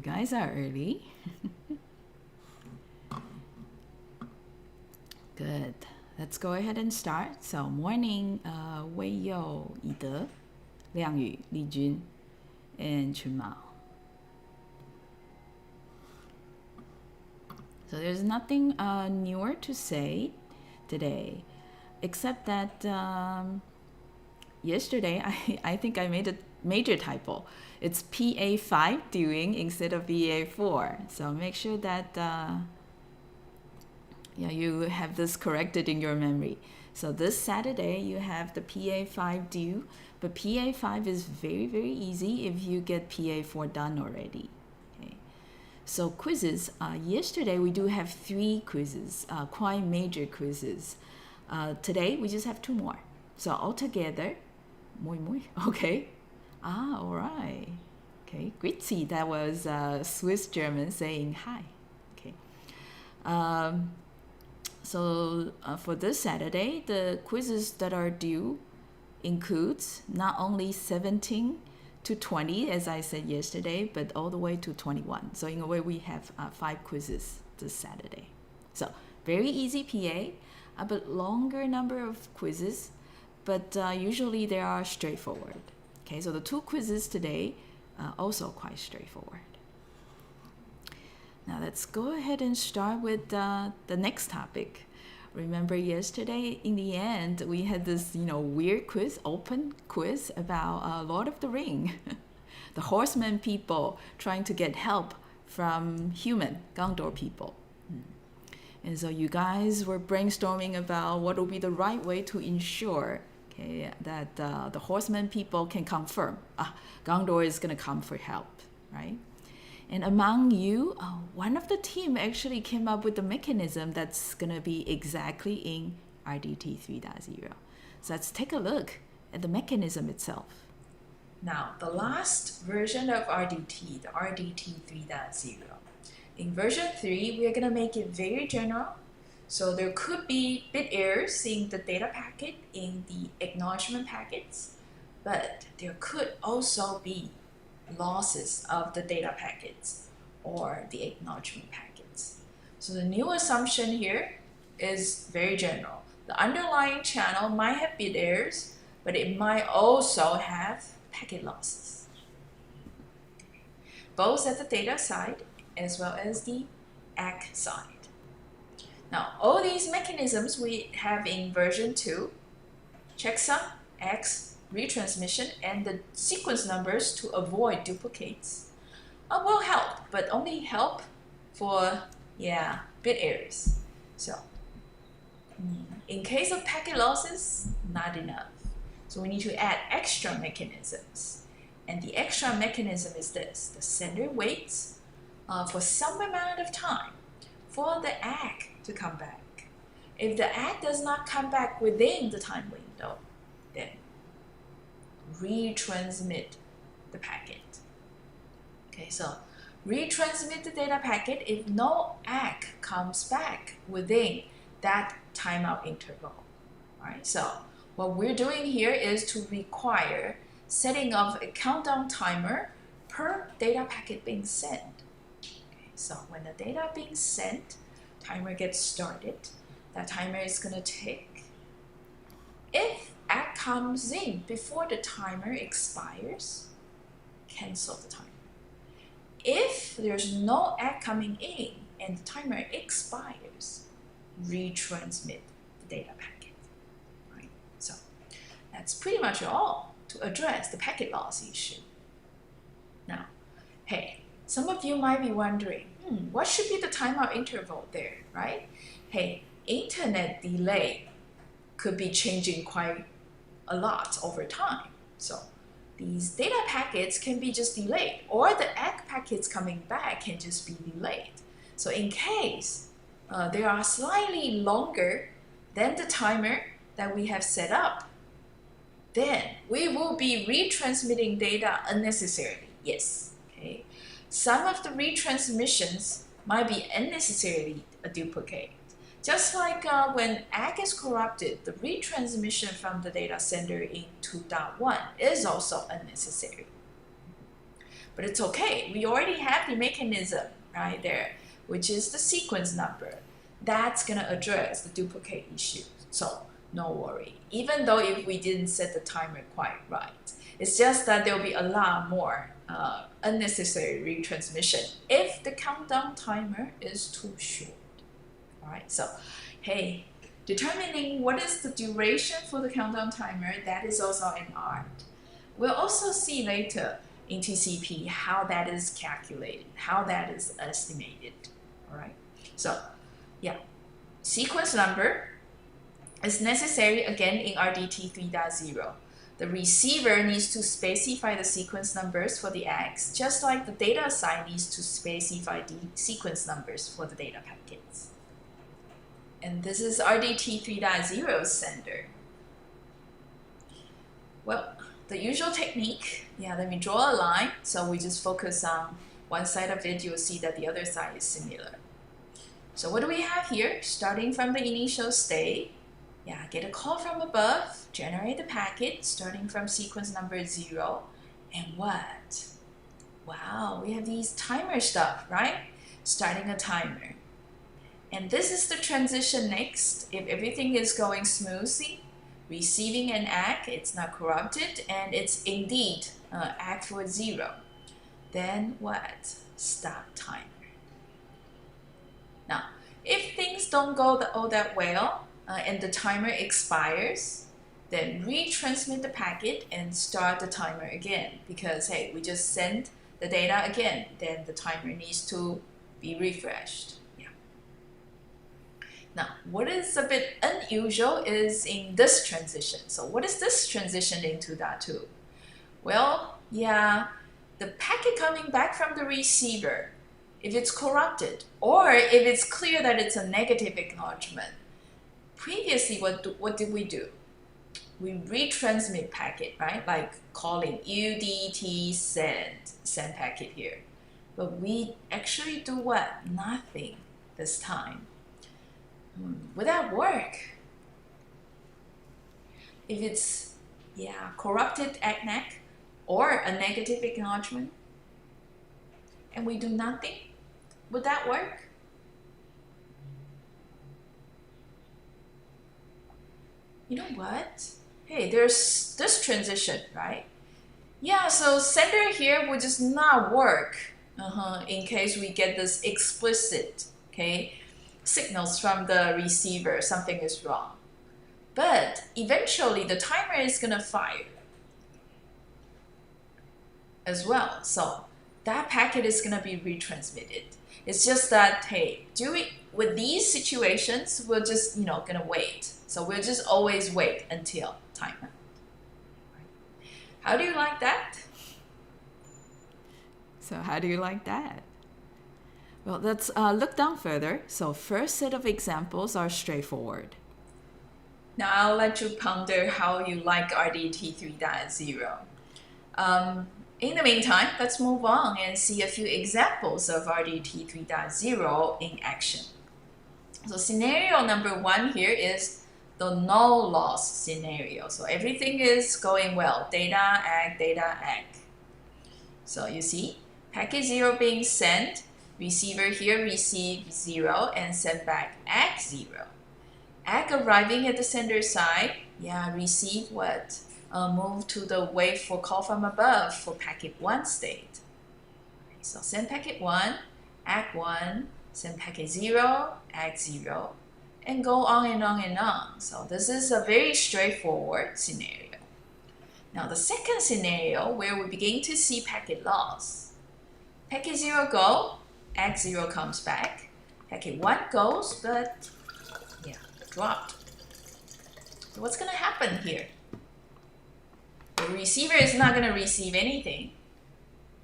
guys are early. Good. Let's go ahead and start. So morning, Wei You, Yi Liang Yu, Li Jun, and Chun Mao. So there's nothing newer to say today, except that yesterday I think I made a major typo. It's PA5 doing instead of PA4. So make sure that you have this corrected in your memory. So this Saturday you have the PA5 due, but PA5 is very, very easy if you get PA4 done already. Okay. So quizzes, yesterday we do have 3 quizzes, quite major quizzes. Today we just have 2 more. So altogether, okay. All right. Okay, Gritzi, that was Swiss German saying hi. Okay. So for this Saturday, the quizzes that are due includes not only 17 to 20, as I said yesterday, but all the way to 21. So in a way, we have 5 quizzes this Saturday. So very easy PA, but longer number of quizzes, but usually they are straightforward. Okay, so the 2 quizzes today also quite straightforward. Now let's go ahead and start with the next topic. Remember yesterday, in the end, we had this weird quiz, open quiz about Lord of the Ring. The horsemen people trying to get help from human, Gondor people. And so you guys were brainstorming about what would be the right way to ensure that the horsemen people can confirm Gondor is going to come for help, right? And among you, one of the team actually came up with the mechanism that's going to be exactly in RDT 3.0. So let's take a look at the mechanism itself. Now, the last version of RDT, the RDT 3.0. In version 3, we are going to make it very general. So there could be bit errors in the data packet in the acknowledgement packets, but there could also be losses of the data packets or the acknowledgement packets. So the new assumption here is very general. The underlying channel might have bit errors, but it might also have packet losses, both at the data side as well as the ACK side. Now, all these mechanisms we have in version 2, checksum, X, retransmission, and the sequence numbers to avoid duplicates will help, but only help for, bit errors. So, in case of packet losses, not enough. So we need to add extra mechanisms. And the extra mechanism is this. The sender waits for some amount of time for the ACK to come back. If the ACK does not come back within the time window, then retransmit the packet. Okay, so retransmit the data packet if no ACK comes back within that timeout interval. All right, so what we're doing here is to require setting of a countdown timer per data packet being sent. Okay, so when the data being sent, timer gets started. That timer is going to tick. If ACK comes in before the timer expires, cancel the timer. If there's no ACK coming in and the timer expires, retransmit the data packet. Right? So that's pretty much all to address the packet loss issue. Now, hey, some of you might be wondering, what should be the timeout interval there, right? Hey, internet delay could be changing quite a lot over time. So these data packets can be just delayed, or the ACK packets coming back can just be delayed. So in case they are slightly longer than the timer that we have set up, then we will be retransmitting data unnecessarily. Yes. Okay. Some of the retransmissions might be unnecessarily a duplicate. Just like when ACK is corrupted, the retransmission from the data sender in 2.1 is also unnecessary. But it's okay. We already have the mechanism right there, which is the sequence number. That's going to address the duplicate issue. So no worry. Even though if we didn't set the timer quite right, it's just that there'll be a lot more unnecessary retransmission if the countdown timer is too short. All right, so hey, determining what is the duration for the countdown timer, that is also an art. We'll also see later in TCP how that is calculated, how that is estimated. All right, so yeah, sequence number is necessary again in RDT 3.0. The receiver needs to specify the sequence numbers for the ACKs, just like the data side needs to specify the sequence numbers for the data packets. And this is RDT 3.0 sender. Well, the usual technique, let me draw a line. So we just focus on one side of it, you'll see that the other side is similar. So what do we have here? Starting from the initial state, get a call from above, generate the packet starting from sequence number 0, and what? Wow, we have these timer stuff, right? Starting a timer. And this is the transition next. If everything is going smoothly, receiving an ACK, it's not corrupted, and it's indeed ACK for 0. Then what? Stop timer. Now, if things don't go all that well, and the timer expires, then retransmit the packet and start the timer again. Because hey, we just sent the data again, then the timer needs to be refreshed. Now, what is a bit unusual is in this transition. So what is this transition in 2.2? Well, the packet coming back from the receiver, if it's corrupted, or if it's clear that it's a negative acknowledgement, previously, what did we do? We retransmit packet, right? Like calling UDT send packet here. But we actually do what? Nothing this time. Would that work? If it's, corrupted ACK or a negative acknowledgement, and we do nothing, would that work? You know what? Hey, there's this transition, right? So sender here would just not work in case we get this explicit, signals from the receiver, something is wrong. But eventually the timer is gonna fire as well. So that packet is gonna be retransmitted. It's just that, hey, with these situations, we're just, gonna wait. So we'll just always wait until timeout. How do you like that? So how do you like that? Well, let's look down further. So first set of examples are straightforward. Now I'll let you ponder how you like RDT 3.0. In the meantime, let's move on and see a few examples of RDT 3.0 in action. So scenario number 1 here is the null loss scenario. So everything is going well. Data, ACK. So you see, packet 0 being sent, receiver here receive 0 and send back ACK 0. ACK arriving at the sender side, receive what? Move to the wait for call from above for packet 1 state. So send packet 1, ACK 1, send packet 0, ACK 0, and go on and on and on. So this is a very straightforward scenario. Now the second scenario where we begin to see packet loss. Packet 0 go, ACK 0 comes back. Packet 1 goes, but dropped. So what's going to happen here? The receiver is not going to receive anything.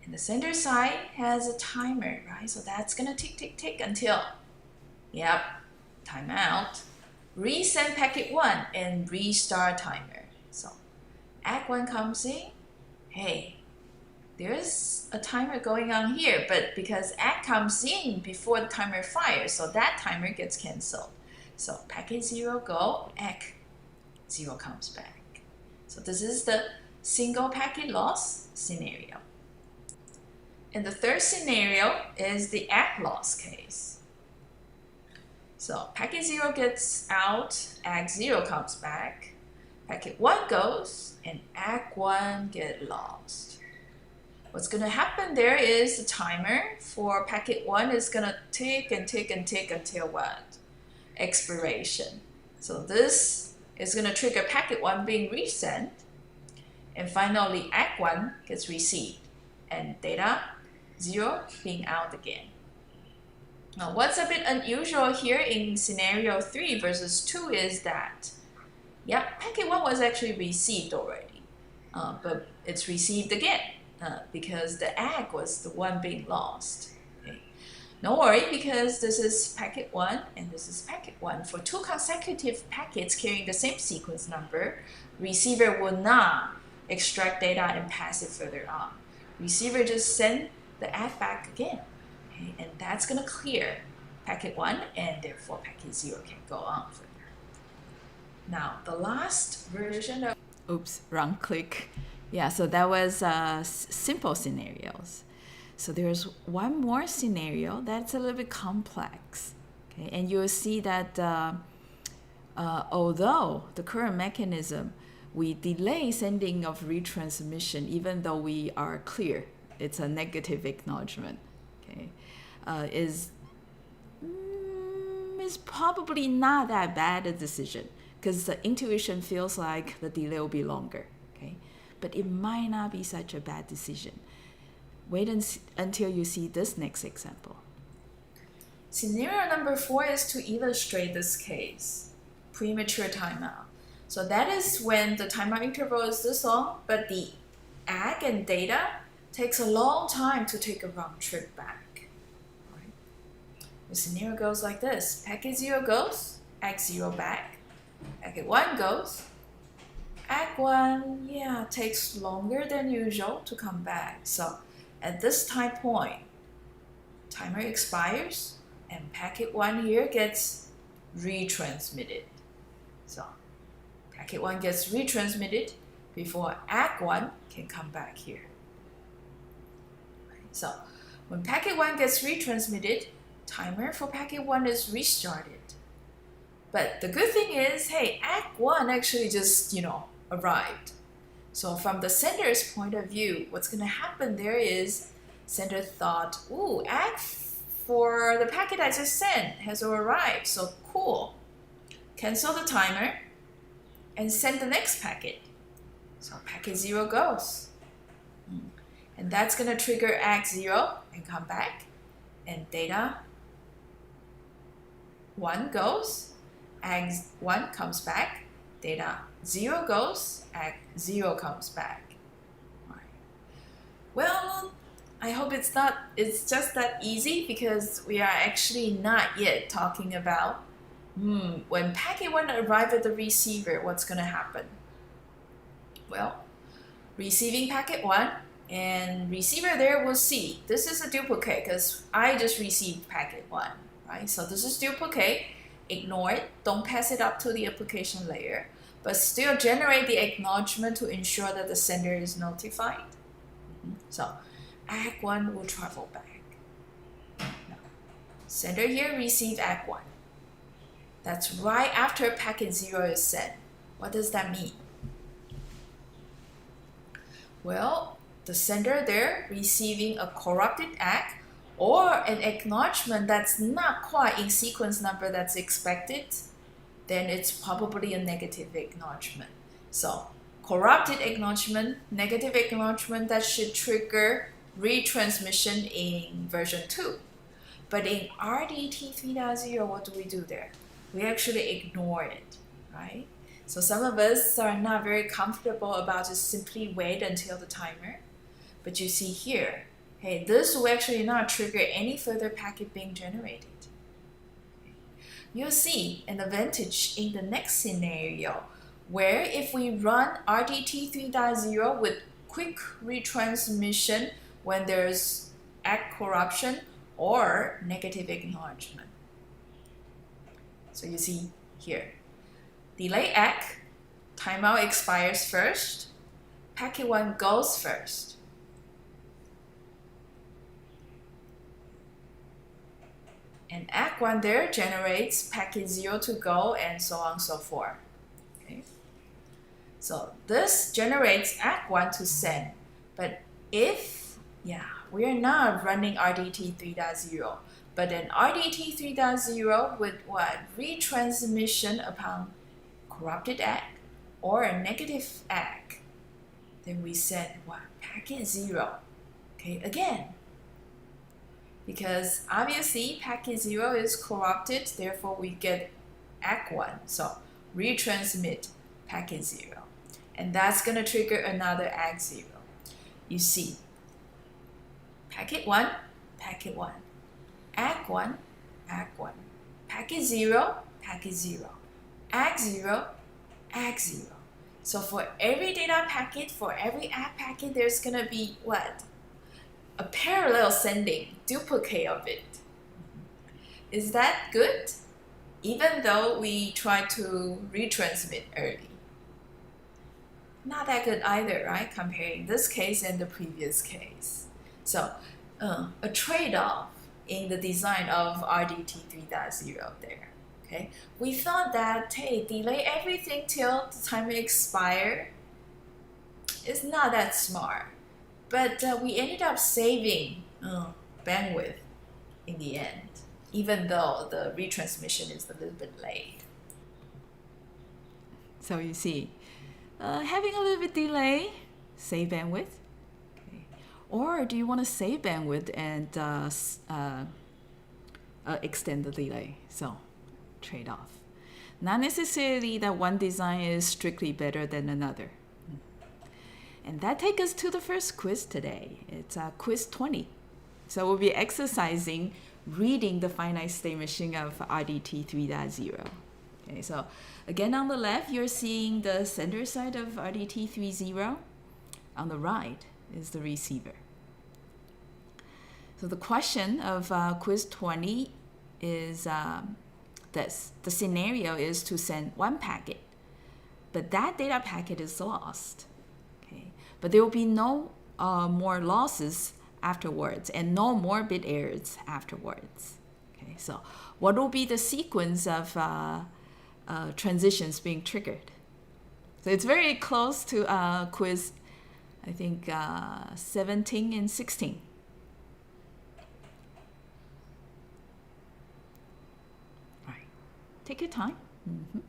And the sender side has a timer, right? So that's going to tick, tick, tick until, timeout. Resend packet 1 and restart timer. So ACK 1 comes in. Hey, there's a timer going on here, but because ACK comes in before the timer fires, so that timer gets canceled. So packet 0 go, ACK 0 comes back. So this is the single packet loss scenario. And the third scenario is the ACK loss case. So packet 0 gets out, ACK 0 comes back, packet 1 goes, and ACK 1 get lost. What's going to happen there is the timer for packet 1 is going to tick and tick and tick until what? Expiration. So this is going to trigger packet 1 being resent, and finally ACK 1 gets received, and data 0 being out again. Now what's a bit unusual here in scenario 3 versus 2 is that, yeah, packet 1 was actually received already, but it's received again because the ACK was the one being lost. Okay. Don't worry, because this is packet 1 and this is packet 1. For 2 consecutive packets carrying the same sequence number, receiver will not extract data and pass it further on. Receiver just send the ACK back again. Okay, and that's going to clear packet 1, and therefore packet 0 can go on further. Now, the last version of... Oops, wrong click. Yeah, so that was simple scenarios. So there's one more scenario that's a little bit complex. Okay, and you'll see that although the current mechanism, we delay sending of retransmission even though we are clear, it's a negative acknowledgement. Okay, is probably not that bad a decision because the intuition feels like the delay will be longer. Okay, but it might not be such a bad decision. Wait until you see this next example. Scenario number 4 is to illustrate this case, premature timeout. So that is when the timeout interval is this long, but the ACK and data takes a long time to take a round trip back. Right? The scenario goes like this. Packet 0 goes, ACK 0 back. Packet 1 goes, ACK 1, yeah, takes longer than usual to come back. So at this time point, timer expires and packet 1 here gets retransmitted. So packet 1 gets retransmitted before ACK 1 can come back here. So when packet 1 gets retransmitted, timer for packet 1 is restarted. But the good thing is, hey, ACK 1 actually just, arrived. So from the sender's point of view, what's going to happen there is sender thought, ooh, ACK for the packet I just sent has arrived, so cool. Cancel the timer and send the next packet. So packet 0 goes. And that's going to trigger ACK 0 and come back. And data 1 goes, ACK 1 comes back, data 0 goes, ACK 0 comes back. Right. Well, I hope it's just that easy because we are actually not yet talking about when packet 1 arrives at the receiver, what's going to happen? Well, receiving packet 1 and receiver there will see this is a duplicate because I just received packet 1, right? So this is duplicate. Ignore it. Don't pass it up to the application layer, but still generate the acknowledgement to ensure that the sender is notified. So ACK 1 will travel back. Now, sender here received ACK 1. That's right after packet 0 is sent. What does that mean? Well, the sender there receiving a corrupted ACK or an acknowledgement that's not quite in sequence number that's expected, then it's probably a negative acknowledgement. So corrupted acknowledgement, negative acknowledgement, that should trigger retransmission in version 2. But in RDT 3.0, what do we do there? We actually ignore it, right? So some of us are not very comfortable about just simply wait until the timer. But you see here, hey, this will actually not trigger any further packet being generated. You'll see an advantage in the next scenario, where if we run RDT 3.0 with quick retransmission when there's ACK corruption or negative acknowledgement. So you see here, delay ACK, timeout expires first, packet 1 goes first. And ACK1 there generates packet 0 to go and so on and so forth. Okay. So this generates ACK1 to send. But if, we are not running RDT 3.0, but an RDT 3.0 with what? Retransmission upon corrupted ACK or a negative ACK, then we send what? Packet 0. Okay, again, because obviously packet 0 is corrupted, therefore we get ACK1. So retransmit packet 0. And that's going to trigger another ACK0. You see, packet 1, packet 1, ACK1, ACK1, packet 0, packet 0, ACK0, ACK0. So for every data packet, for every ACK packet, there's going to be what? A parallel sending, duplicate of it. Is that good? Even though we try to retransmit early. Not that good either, right? Comparing this case and the previous case. So a trade-off in the design of RDT 3.0 there. Okay, we thought that, hey, delay everything till the time it expires. It's not that smart. But we ended up saving bandwidth in the end, even though the retransmission is a little bit late. So you see, having a little bit delay, save bandwidth. Okay. Or do you want to save bandwidth and extend the delay? So trade-off. Not necessarily that one design is strictly better than another. And that takes us to the first quiz today. It's quiz 20. So we'll be exercising reading the finite state machine of RDT 3.0. Okay, so again on the left, you're seeing the sender side of RDT 3.0. On the right is the receiver. So the question of quiz 20 is this. The scenario is to send one packet, but that data packet is lost. But there will be no more losses afterwards and no more bit errors afterwards. Okay, so what will be the sequence of transitions being triggered? So it's very close to quiz, I think, 17 and 16. All right, take your time. Mm-hmm.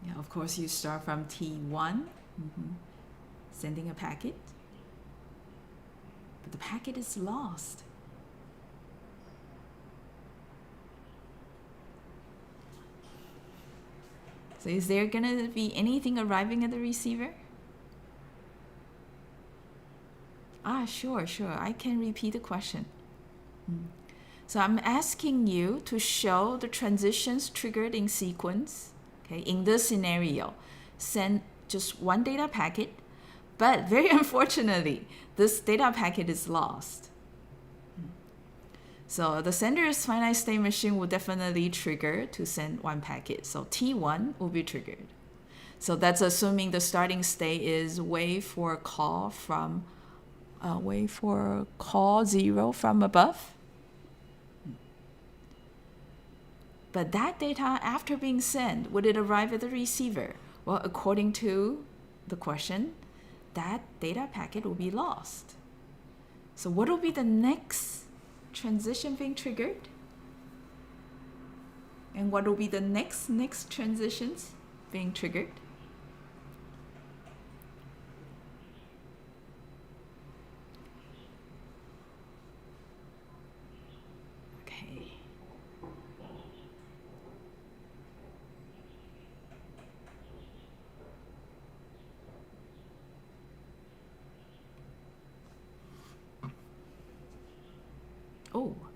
Yeah, of course, you start from T1, sending a packet, but the packet is lost. So is there going to be anything arriving at the receiver? Sure. I can repeat the question. So I'm asking you to show the transitions triggered in sequence. Okay, in this scenario, send just one data packet, but very unfortunately, this data packet is lost. So the sender's finite state machine will definitely trigger to send one packet. So T1 will be triggered. So that's assuming the starting state is wait for call 0 from above. But that data, after being sent, would it arrive at the receiver? Well, according to the question, that data packet will be lost. So what will be the next transition being triggered? And what will be the next transitions being triggered?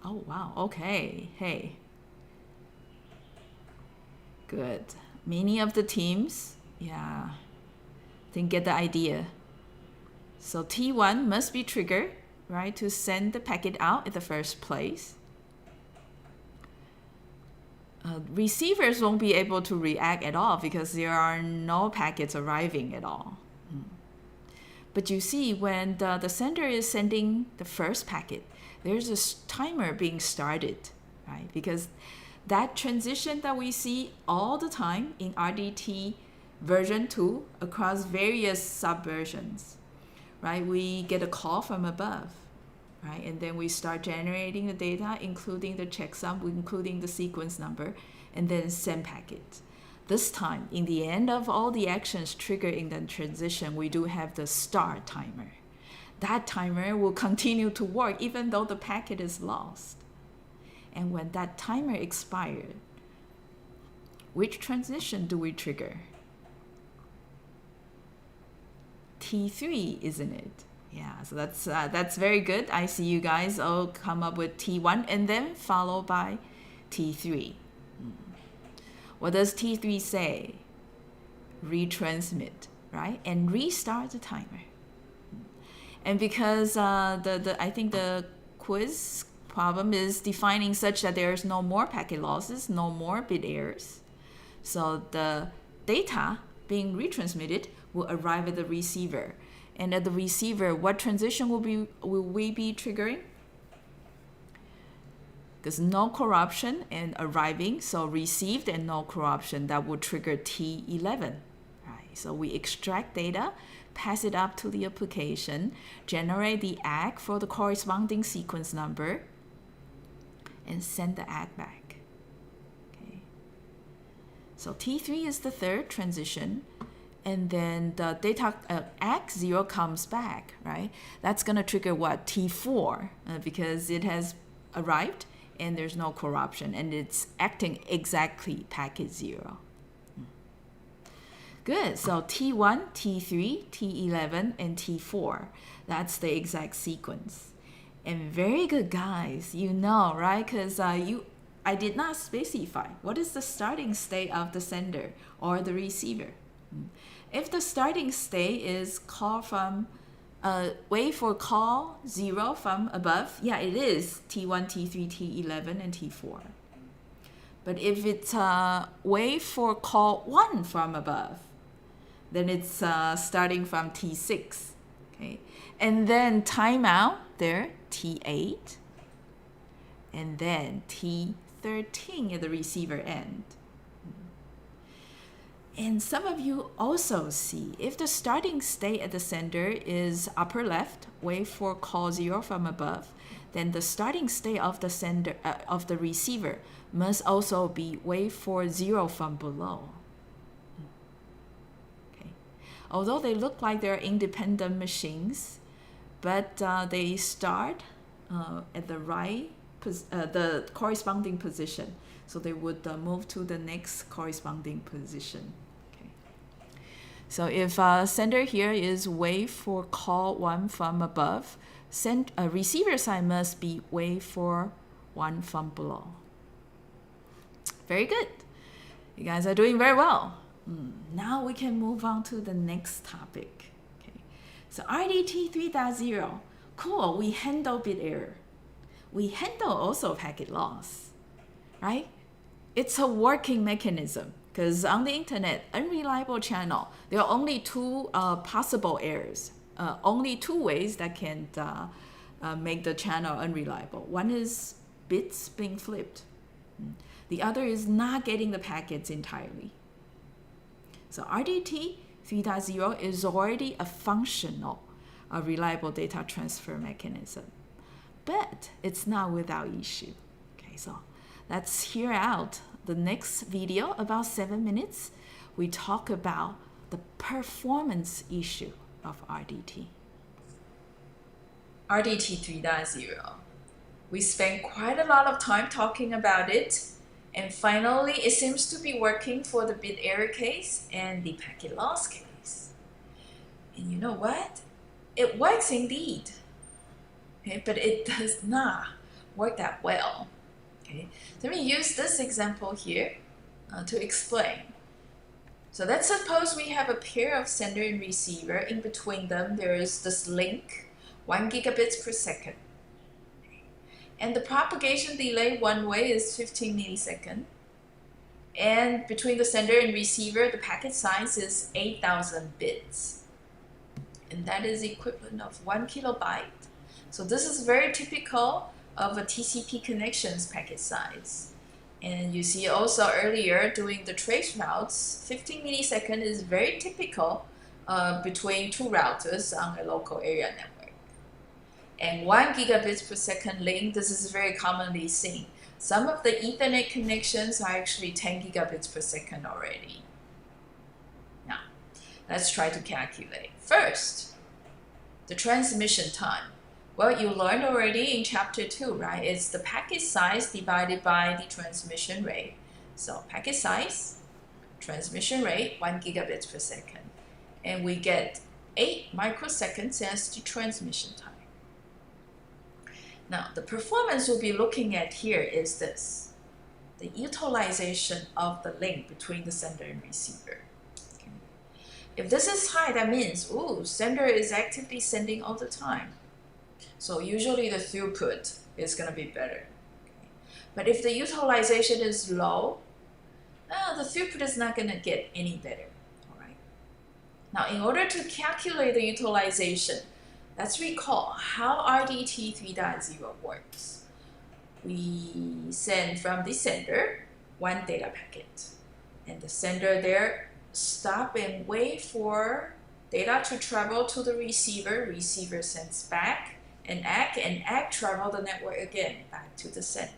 Oh, wow. Okay. Hey. Good. Many of the teams, yeah, didn't get the idea. So T1 must be triggered, right, to send the packet out in the first place. Receivers won't be able to react at all because there are no packets arriving at all. But you see, when the sender is sending the first packet, there's a timer being started, right? Because that transition that we see all the time in RDT version 2 across various subversions, right? We get a call from above, right? And then we start generating the data, including the checksum, including the sequence number, and then send packet. This time, in the end of all the actions triggered in the transition, we do have the start timer. That timer will continue to work even though the packet is lost. And when that timer expired, which transition do we trigger? T3, isn't it? Yeah, so that's very good. I see you guys all come up with T1 and then followed by T3. What does T3 say? Retransmit, right? And restart the timer. And because I think the quiz problem is defining such that there's no more packet losses, no more bit errors. So the data being retransmitted will arrive at the receiver. And at the receiver, what transition will we be triggering? Because no corruption and arriving, so received and no corruption, that will trigger T11. Right? So we extract data, pass it up to the application, generate the ACK for the corresponding sequence number, and send the ACK back. Okay. So T3 is the third transition. And then the data ACK 0 comes back, right? That's going to trigger what? T4, because it has arrived and there's no corruption and it's acting exactly packet 0. Good, so T1, T3, T11, and T4. That's the exact sequence. And very good, guys, you know, right? Because I did not specify what is the starting state of the sender or the receiver. If the starting state is call from, wait for call 0 from above, yeah, it is T1, T3, T11, and T4. But if it's wait for call 1 from above, then it's starting from T6, okay? And then timeout there, T8, and then T13 at the receiver end. And some of you also see, if the starting state at the sender is upper left, wait for call 0 from above, then the starting state of the sender of the receiver must also be wait for 0 from below. Okay. Although they look like they're independent machines, but they start at the right, the corresponding position. So they would move to the next corresponding position. So if sender here is wait for call 1 from above, receiver side must be wait for 1 from below. Very good. You guys are doing very well. Now we can move on to the next topic. Okay. So RDT 3.0, cool, we handle bit error. We handle also packet loss, right? It's a working mechanism. Because on the internet, unreliable channel, there are only two possible errors, only two ways that can make the channel unreliable. One is bits being flipped. The other is not getting the packets entirely. So RDT 3.0 is already a functional, reliable data transfer mechanism. But it's not without issue. Okay, so let's hear out the next video, about 7 minutes. We talk about the performance issue of RDT. RDT 3.0. We spent quite a lot of time talking about it, and finally it seems to be working for the bit error case and the packet loss case. And you know what? It works indeed. Okay, but it does not work that well. Okay, let me use this example here to explain. So let's suppose we have a pair of sender and receiver. In between them, there is this link, 1 gigabits per second. And the propagation delay one way is 15 milliseconds. And between the sender and receiver, the packet size is 8,000 bits. And that is equivalent of 1 kilobyte. So this is very typical of a TCP connections packet size. And you see also earlier doing the trace routes, 15 milliseconds is very typical between two routers on a local area network. And 1 gigabits per second link, this is very commonly seen. Some of the Ethernet connections are actually 10 gigabits per second already. Now, let's try to calculate. First, the transmission time. Well, you learned already in chapter 2, right? It's the packet size divided by the transmission rate. So packet size, transmission rate, 1 gigabits per second. And we get 8 microseconds as the transmission time. Now, the performance we'll be looking at here is this, the utilization of the link between the sender and receiver. Okay. If this is high, that means, sender is actively sending all the time. So usually the throughput is going to be better. Okay. But if the utilization is low, the throughput is not going to get any better. All right. Now, in order to calculate the utilization, let's recall how RDT 3.0 works. We send from the sender one data packet, and the sender there stop and wait for data to travel to the receiver. Receiver sends back an ACK, and ACK travel the network again back to the sender.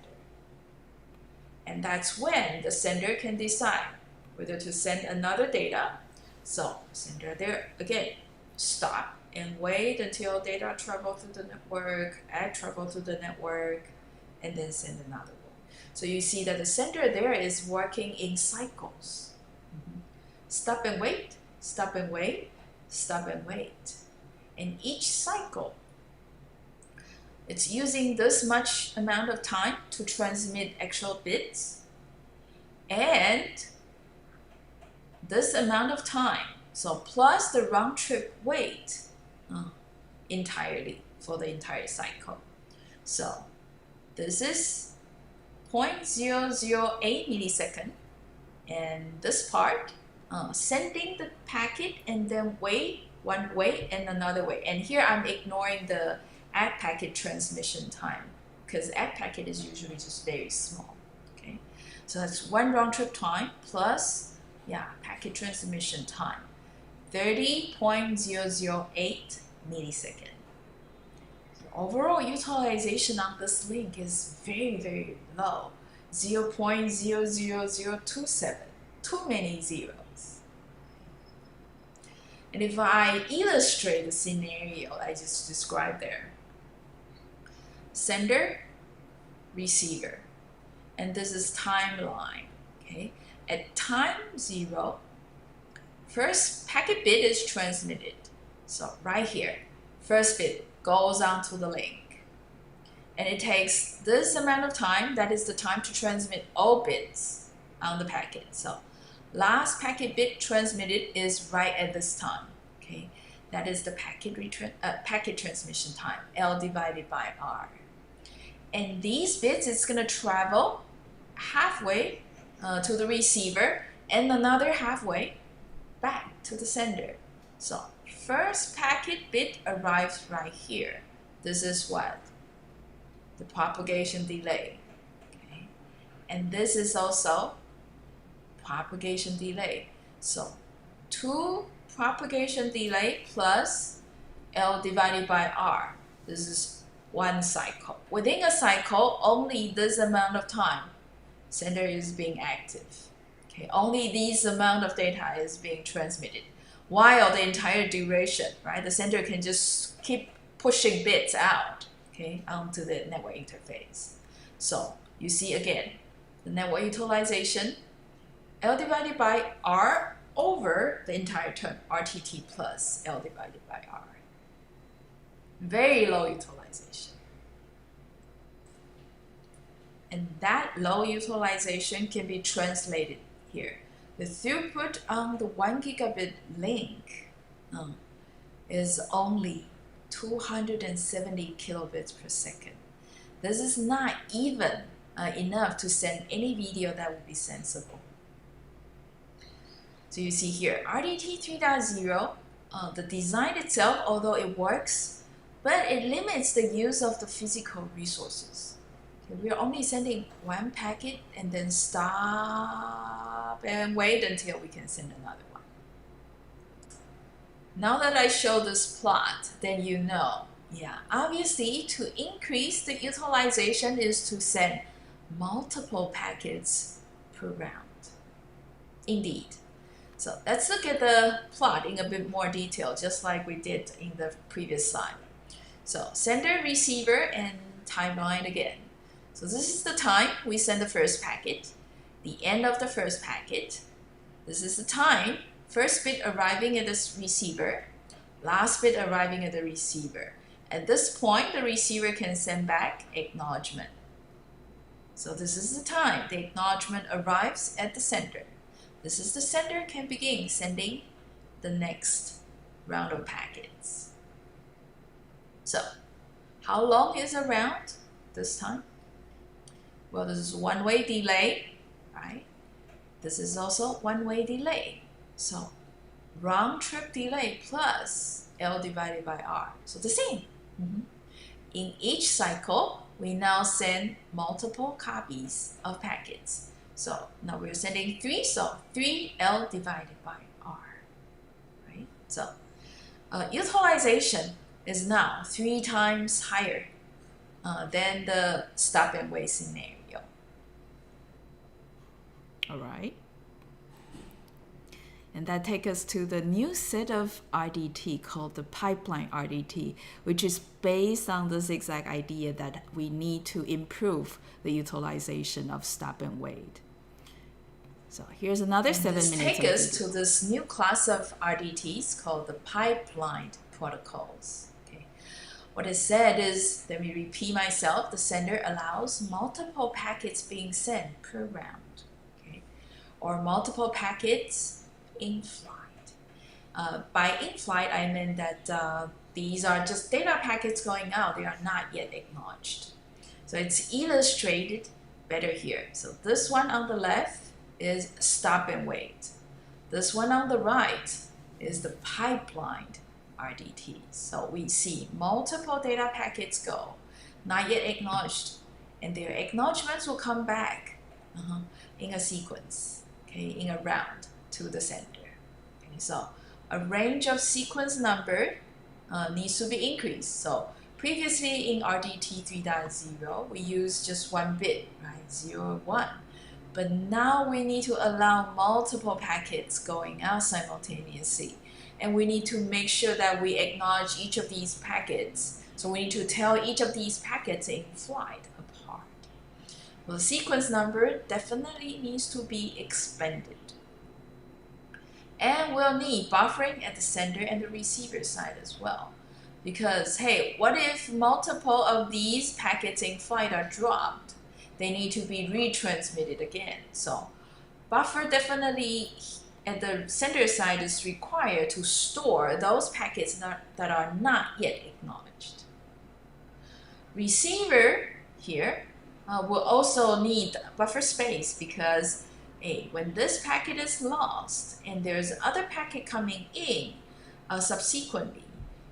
And that's when the sender can decide whether to send another data. So sender there again stop and wait until data travel through the network, ACK travel through the network, and then send another one. So you see that the sender there is working in cycles. Stop and wait, stop and wait, stop and wait. And each cycle, it's using this much amount of time to transmit actual bits, and this amount of time, so plus the round trip wait entirely for the entire cycle. So this is 0.008 millisecond, and this part sending the packet and then wait, one wait and another wait. And here I'm ignoring the ACK packet transmission time, because ACK packet is usually just very small. Okay, so that's one round trip time plus packet transmission time, 30.008 millisecond. So overall utilization on this link is very, very low, 0.00027, too many zeros. And if I illustrate the scenario I just described there, sender, receiver, and this is timeline. Okay, at time 0, first packet bit is transmitted. So right here, first bit goes onto the link, and it takes this amount of time. That is the time to transmit all bits on the packet. So last packet bit transmitted is right at this time. Okay, that is the packet transmission time, L divided by R. And these bits, it's going to travel halfway to the receiver and another halfway back to the sender. So first packet bit arrives right here. This is what? The propagation delay. Okay? And this is also propagation delay. So 2 propagation delay plus L divided by R. This is one cycle. Within a cycle, only this amount of time sender is being active. Okay, only this amount of data is being transmitted. While the entire duration, right, the sender can just keep pushing bits out, okay, onto the network interface. So you see again, the network utilization, L divided by R over the entire term, RTT plus L divided by R. Very low utilization. that low utilization can be translated here. The throughput on the 1 gigabit link is only 270 kilobits per second. This is not even enough to send any video that would be sensible. So you see here, RDT 3.0, the design itself, although it works, but it limits the use of the physical resources. Okay, we are only sending one packet and then stop and wait until we can send another one. Now that I show this plot, then you know, yeah, obviously to increase the utilization is to send multiple packets per round. Indeed. So let's look at the plot in a bit more detail, just like we did in the previous slide. So sender, receiver, and timeline again. So this is the time we send the first packet, the end of the first packet. This is the time, first bit arriving at the receiver, last bit arriving at the receiver. At this point, the receiver can send back acknowledgement. So this is the time the acknowledgement arrives at the sender. This is the sender can begin sending the next round of packets. So, how long is a round this time? Well, this is one-way delay, right? This is also one-way delay. So, round-trip delay plus L divided by R. So, the same. In each cycle, we now send multiple copies of packets. So now we're sending 3, so 3L divided by R, right? So utilization is now 3 times higher than the stop and wait scenario. All right. And that takes us to the new set of RDT called the pipeline RDT, which is based on this exact idea that we need to improve the utilization of stop and wait. So here's another 7 minutes. This takes us to this new class of RDTs called the pipeline protocols. Okay. What is said is, let me repeat myself, the sender allows multiple packets being sent per round, okay, or multiple packets in flight. By in flight, I mean that these are just data packets going out. They are not yet acknowledged. So it's illustrated better here. So this one on the left is stop and wait. This one on the right is the pipeline RDT. So we see multiple data packets go, not yet acknowledged, and their acknowledgements will come back in a sequence, okay, in a round to the sender. Okay, so a range of sequence number needs to be increased. So previously in RDT 3.0, we used just one bit, right, 0, 1. But now we need to allow multiple packets going out simultaneously. And we need to make sure that we acknowledge each of these packets. So we need to tell each of these packets in flight apart. Well, the sequence number definitely needs to be expanded. And we'll need buffering at the sender and the receiver side as well. Because, hey, what if multiple of these packets in flight are dropped? They need to be retransmitted again. So buffer definitely at the sender side is required to store those packets that are not yet acknowledged. Receiver here will also need buffer space because when this packet is lost and there's other packet coming in subsequently,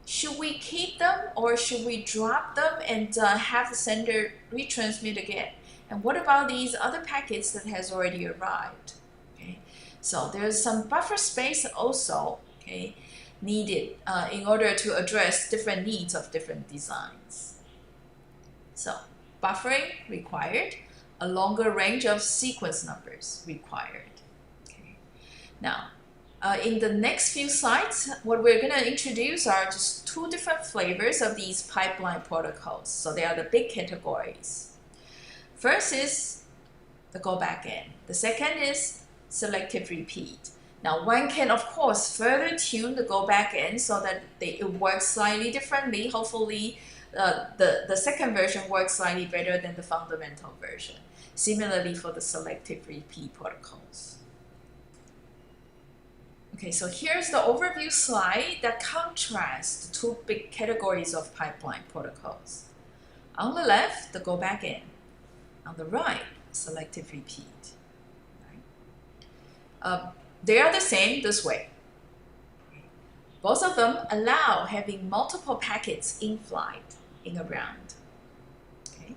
should we keep them or should we drop them and have the sender retransmit again? And what about these other packets that has already arrived? Okay, so there's some buffer space also, okay, needed in order to address different needs of different designs. So buffering required, a longer range of sequence numbers required. Okay. Now, in the next few slides, what we're going to introduce are just 2 different flavors of these pipeline protocols. So they are the big categories. First is the go back end. The second is selective repeat. Now one can of course further tune the go back end so that it works slightly differently. Hopefully the second version works slightly better than the fundamental version. Similarly for the selective repeat protocols. Okay, so here's the overview slide that contrasts the two big categories of pipeline protocols. On the left, the go back in. On the right, selective repeat. Right? They are the same this way. Both of them allow having multiple packets in flight, in a round. Okay?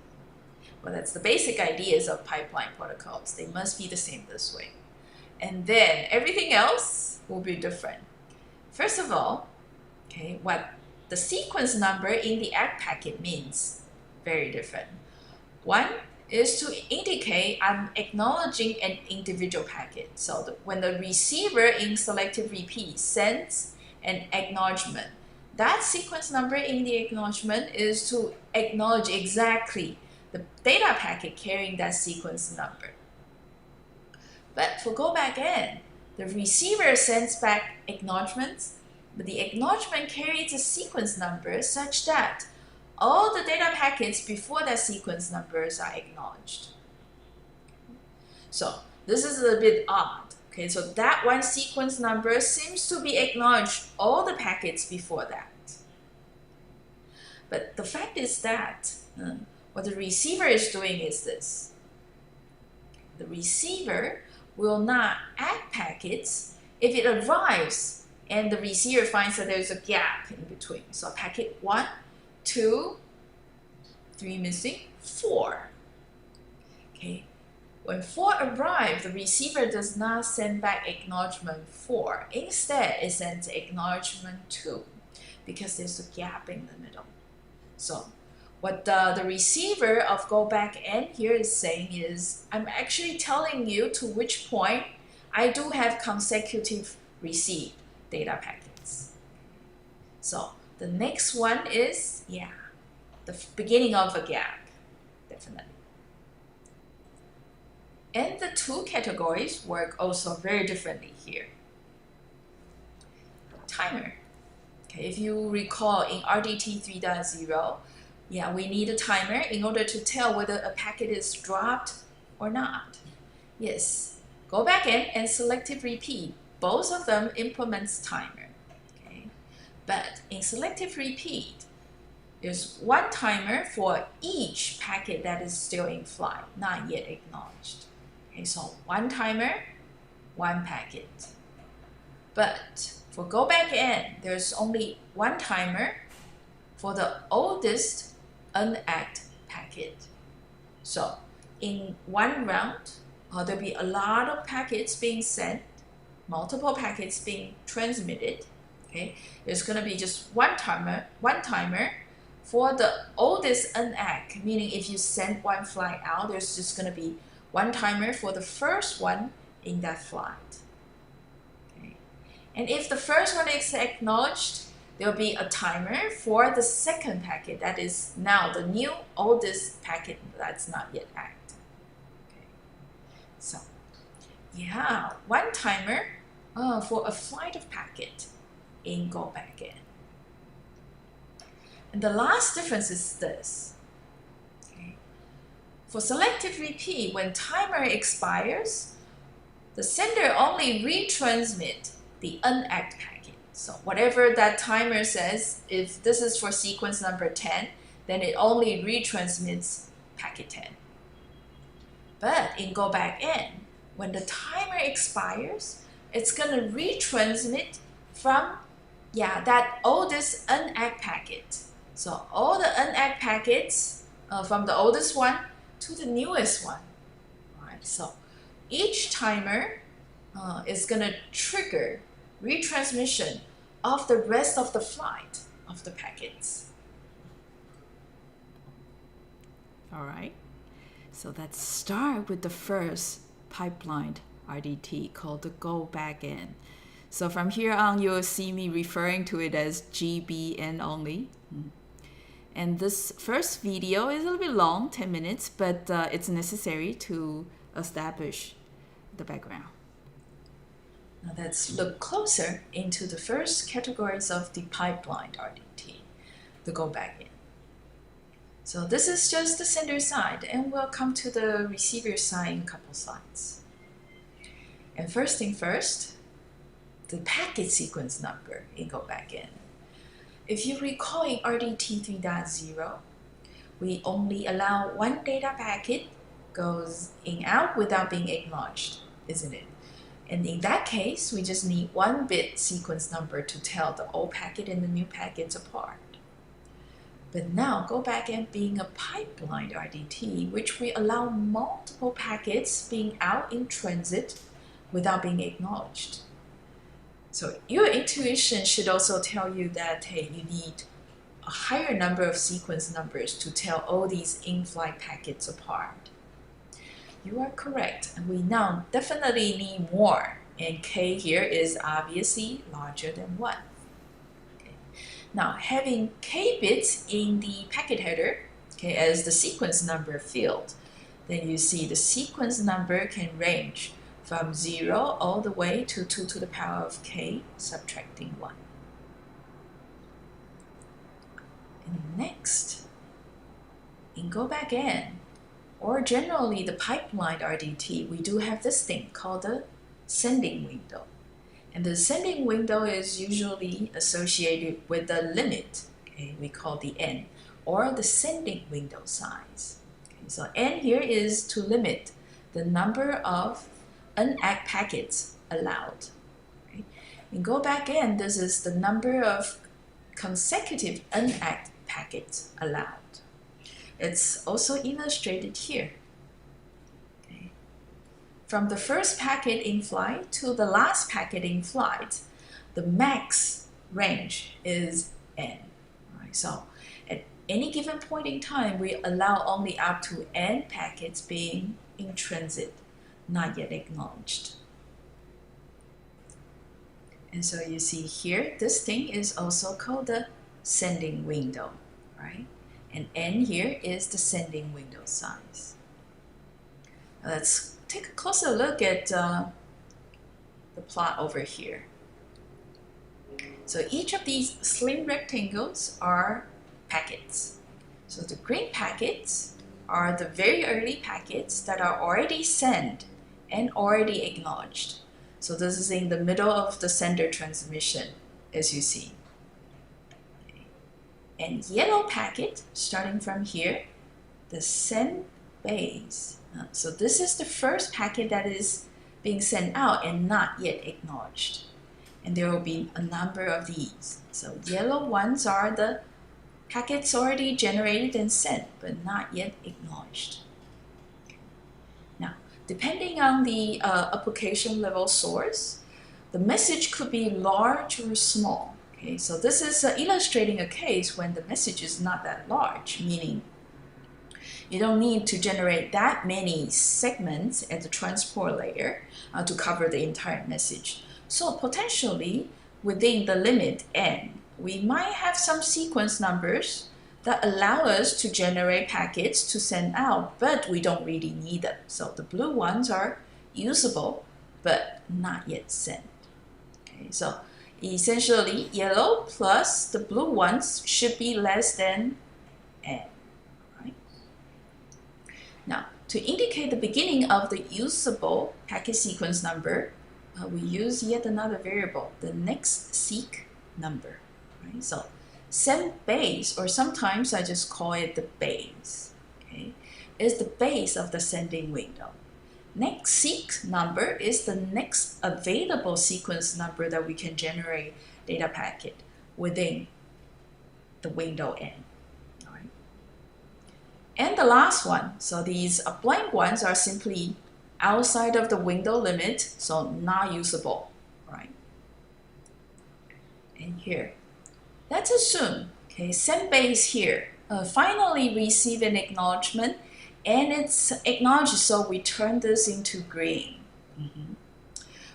Well, that's the basic ideas of pipeline protocols. They must be the same this way. And then everything else will be different. First of all, okay, what the sequence number in the ACK packet means, very different. One is to indicate I'm acknowledging an individual packet. So when the receiver in selective repeat sends an acknowledgement, that sequence number in the acknowledgement is to acknowledge exactly the data packet carrying that sequence number. But for go back in, the receiver sends back acknowledgements, but the acknowledgement carries a sequence number such that all the data packets before that sequence numbers are acknowledged. So this is a bit odd. Okay, so that one sequence number seems to be acknowledged all the packets before that. But the fact is that what the receiver is doing is this. The receiver will not add packets if it arrives and the receiver finds that there's a gap in between. So packet 1, 2, 3 missing, 4. Okay. When 4 arrives, the receiver does not send back acknowledgement 4. Instead, it sends acknowledgement 2 because there's a gap in the middle. So what the receiver of go back in here is saying is, I'm actually telling you to which point I do have consecutive received data packets. So the next one is, the beginning of a gap, definitely. And the two categories work also very differently here. Timer. Okay, if you recall in RDT 3.0, we need a timer in order to tell whether a packet is dropped or not. Yes, go back in and selective repeat. Both of them implements timer. Okay, but in selective repeat, there's one timer for each packet that is still in flight, not yet acknowledged. Okay, so one timer, one packet. But for go back in, there's only one timer for the oldest unacked packet. So in one round, there'll be a lot of packets being sent, multiple packets being transmitted. Okay, there's going to be just one timer for the oldest unacked, meaning if you send one flight out, there's just going to be one timer for the first one in that flight. Okay. And if the first one is acknowledged, there'll be a timer for the second packet, that is now the new oldest packet that's not yet acked. Okay. So, one timer for a flight of packet in go back in. And the last difference is this. Okay. For selective repeat, when timer expires, the sender only retransmit the unacked packet. So whatever that timer says, if this is for sequence number 10, then it only retransmits packet 10. But in go back in, when the timer expires, it's going to retransmit from that oldest unacked packet. So all the unacked packets from the oldest one to the newest one. All right, so each timer is going to trigger retransmission of the rest of the flight of the packets. All right. So let's start with the first pipeline RDT called the go back in. So from here on, you'll see me referring to it as GBN only. And this first video is a little bit long, 10 minutes, but it's necessary to establish the background. Now let's look closer into the first categories of the pipeline RDT, the go back in. So this is just the sender side, and we'll come to the receiver side in a couple slides. And first thing first, the packet sequence number in go back in. If you recall in RDT 3.0, we only allow one data packet goes in out without being acknowledged, isn't it? And in that case, we just need one bit sequence number to tell the old packet and the new packets apart. But now go back and being a pipelined RDT, which we allow multiple packets being out in transit without being acknowledged. So your intuition should also tell you that, hey, you need a higher number of sequence numbers to tell all these in-flight packets apart. You are correct, and we now definitely need more, and k here is obviously larger than 1. Okay. Now, having k bits in the packet header, okay, as the sequence number field, then you see the sequence number can range from 0 all the way to 2 to the power of k, subtracting 1. And next, in go back in, or generally the pipeline RDT, we do have this thing called the sending window. And the sending window is usually associated with the limit, okay, we call the n, or the sending window size. Okay, so n here is to limit the number of unact packets allowed. Right? And go back in, this is the number of consecutive unact packets allowed. It's also illustrated here. Okay. From the first packet in flight to the last packet in flight, the max range is n. Right? So at any given point in time, we allow only up to n packets being in transit, not yet acknowledged. And so you see here, this thing is also called the sending window, right? And n here is the sending window size. Now let's take a closer look at the plot over here. So each of these slim rectangles are packets. So the green packets are the very early packets that are already sent and already acknowledged. So this is in the middle of the sender transmission, as you see. Okay. And yellow packet, starting from here, the send base. So this is the first packet that is being sent out and not yet acknowledged. And there will be a number of these. So yellow ones are the packets already generated and sent, but not yet acknowledged. Now, depending on the application level source, the message could be large or small. Okay, so this is illustrating a case when the message is not that large, meaning you don't need to generate that many segments at the transport layer to cover the entire message. So potentially, within the limit n, we might have some sequence numbers that allow us to generate packets to send out, but we don't really need them. So the blue ones are usable, but not yet sent. Okay, so essentially, yellow plus the blue ones should be less than n. Right? Now, to indicate the beginning of the usable packet sequence number, we use yet another variable, the next seek number. Right? So send base, or sometimes I just call it the base, okay, is the base of the sending window. Next seek number is the next available sequence number that we can generate data packet within the window n. All right? And the last one, so these blank ones are simply outside of the window limit, so not usable, right? And here, let's assume, okay, send base here finally receive an acknowledgement, and it's acknowledged, so we turn this into green.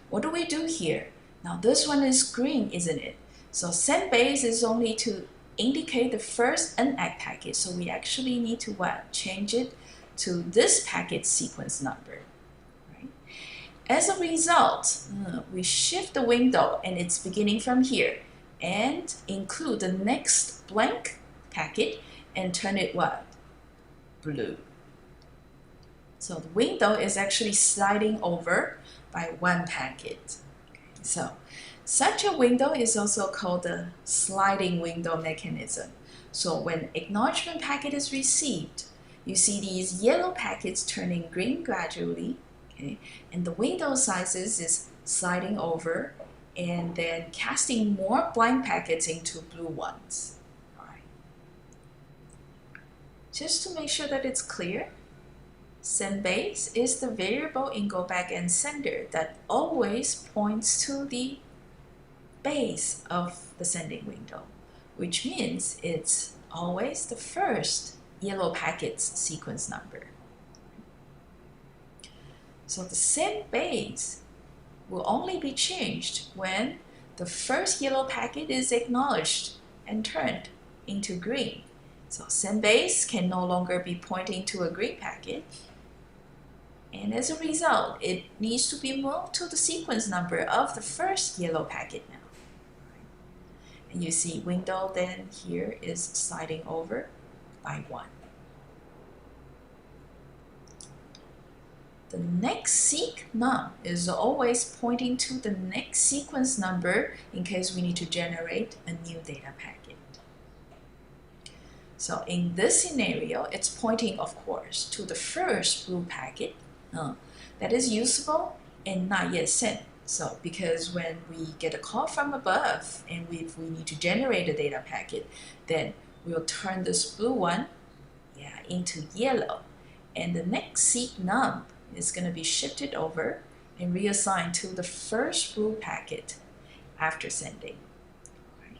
What do we do here? Now this one is green, isn't it? So send base is only to indicate the first unact packet, so we actually need to what? Change it to this packet sequence number. Right? As a result, we shift the window, and it's beginning from here, and include the next blank packet and turn it what? blue. So the window is actually sliding over by one packet. Okay, so such a window is also called the sliding window mechanism. So when acknowledgement packet is received, you see these yellow packets turning green gradually, okay, and the window sizes is sliding over and then casting more blank packets into blue ones. All right. Just to make sure that it's clear, send base is the variable in go back and sender that always points to the base of the sending window, which means it's always the first yellow packet's sequence number. So the send base will only be changed when the first yellow packet is acknowledged and turned into green. So send base can no longer be pointing to a green packet, and as a result, it needs to be moved to the sequence number of the first yellow packet now. And you see window then here is sliding over by 1. The next seek num is always pointing to the next sequence number in case we need to generate a new data packet. So in this scenario, it's pointing, of course, to the first blue packet that is usable and not yet sent. So because when we get a call from above and if we need to generate a data packet, then we'll turn this blue one into yellow. And the next seek num is going to be shifted over and reassigned to the first blue packet after sending. Right.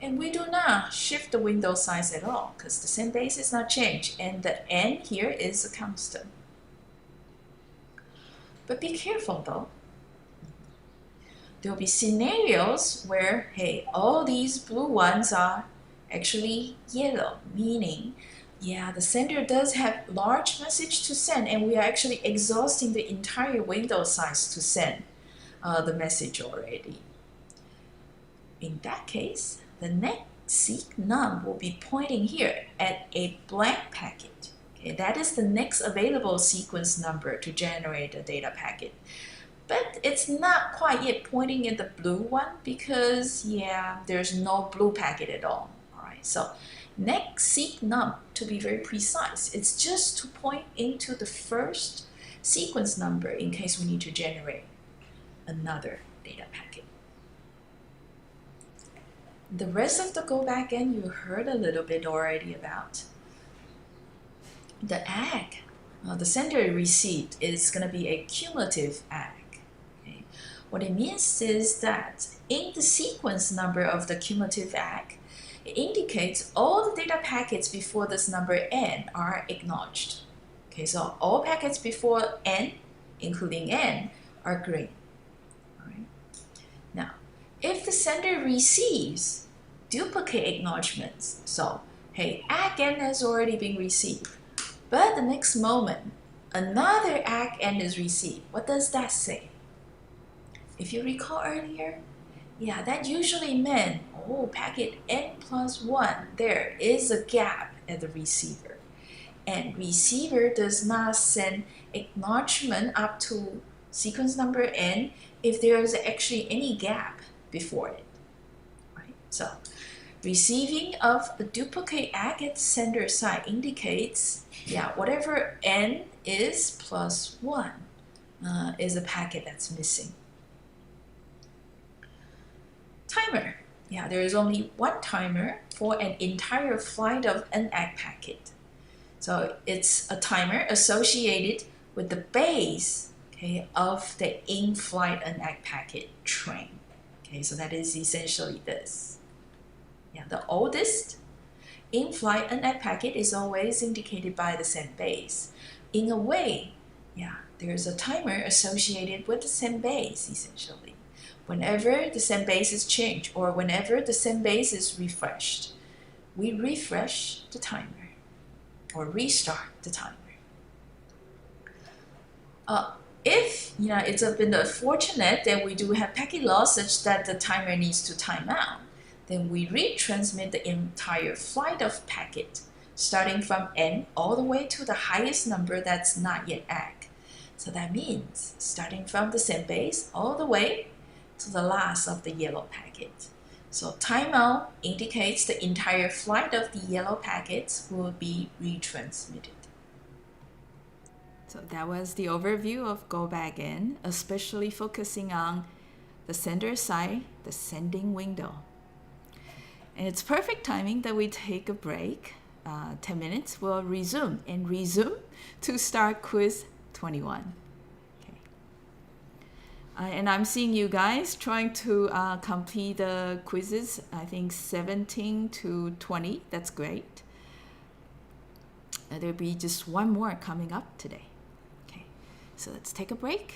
And we do not shift the window size at all because the send base is not changed and the n here is a constant. But be careful though. There will be scenarios where, hey, all these blue ones are actually yellow, meaning the sender does have large message to send and we are actually exhausting the entire window size to send the message already. In that case, the next seek num will be pointing here at a blank packet. Okay, that is the next available sequence number to generate a data packet. But it's not quite yet pointing at the blue one because, there's no blue packet at all. All right, so next seek num, to be very precise, it's just to point into the first sequence number in case we need to generate another data packet. The rest of the go back end you heard a little bit already about. The AG, the sender received is going to be a cumulative AG. Okay. What it means is that in the sequence number of the cumulative AG, it indicates all the data packets before this number n are acknowledged. Okay, so all packets before n, including n, are green. All right. Now, if the sender receives duplicate acknowledgements, so hey, AG n has already been received, but the next moment, another AG n is received. What does that say? If you recall earlier, that usually meant, packet n plus 1, there is a gap at the receiver. And receiver does not send acknowledgement up to sequence number n if there is actually any gap before it. Right? So receiving of a duplicate AG at the sender side indicates, whatever n is plus 1 is a packet that's missing. Timer. There is only one timer for an entire flight of an AG packet. So it's a timer associated with the base, of the in-flight an AG packet train. So that is essentially this. The oldest in-flight an AG packet is always indicated by the send base. In a way, there's a timer associated with the send base, essentially. Whenever the send base is changed or whenever the send base is refreshed, we refresh the timer or restart the timer. If it's been unfortunate that we do have packet loss such that the timer needs to time out, then we retransmit the entire flight of packet starting from n all the way to the highest number that's not yet ACK. So that means starting from the same base all the way to the last of the yellow packet. So timeout indicates the entire flight of the yellow packets will be retransmitted. So that was the overview of go back in, especially focusing on the sender side, the sending window. And it's perfect timing that we take a break. 10 minutes, we'll resume to start quiz 21. Okay. And I'm seeing you guys trying to complete the quizzes, I think 17 to 20. That's great. There'll be just one more coming up today. Okay, so let's take a break.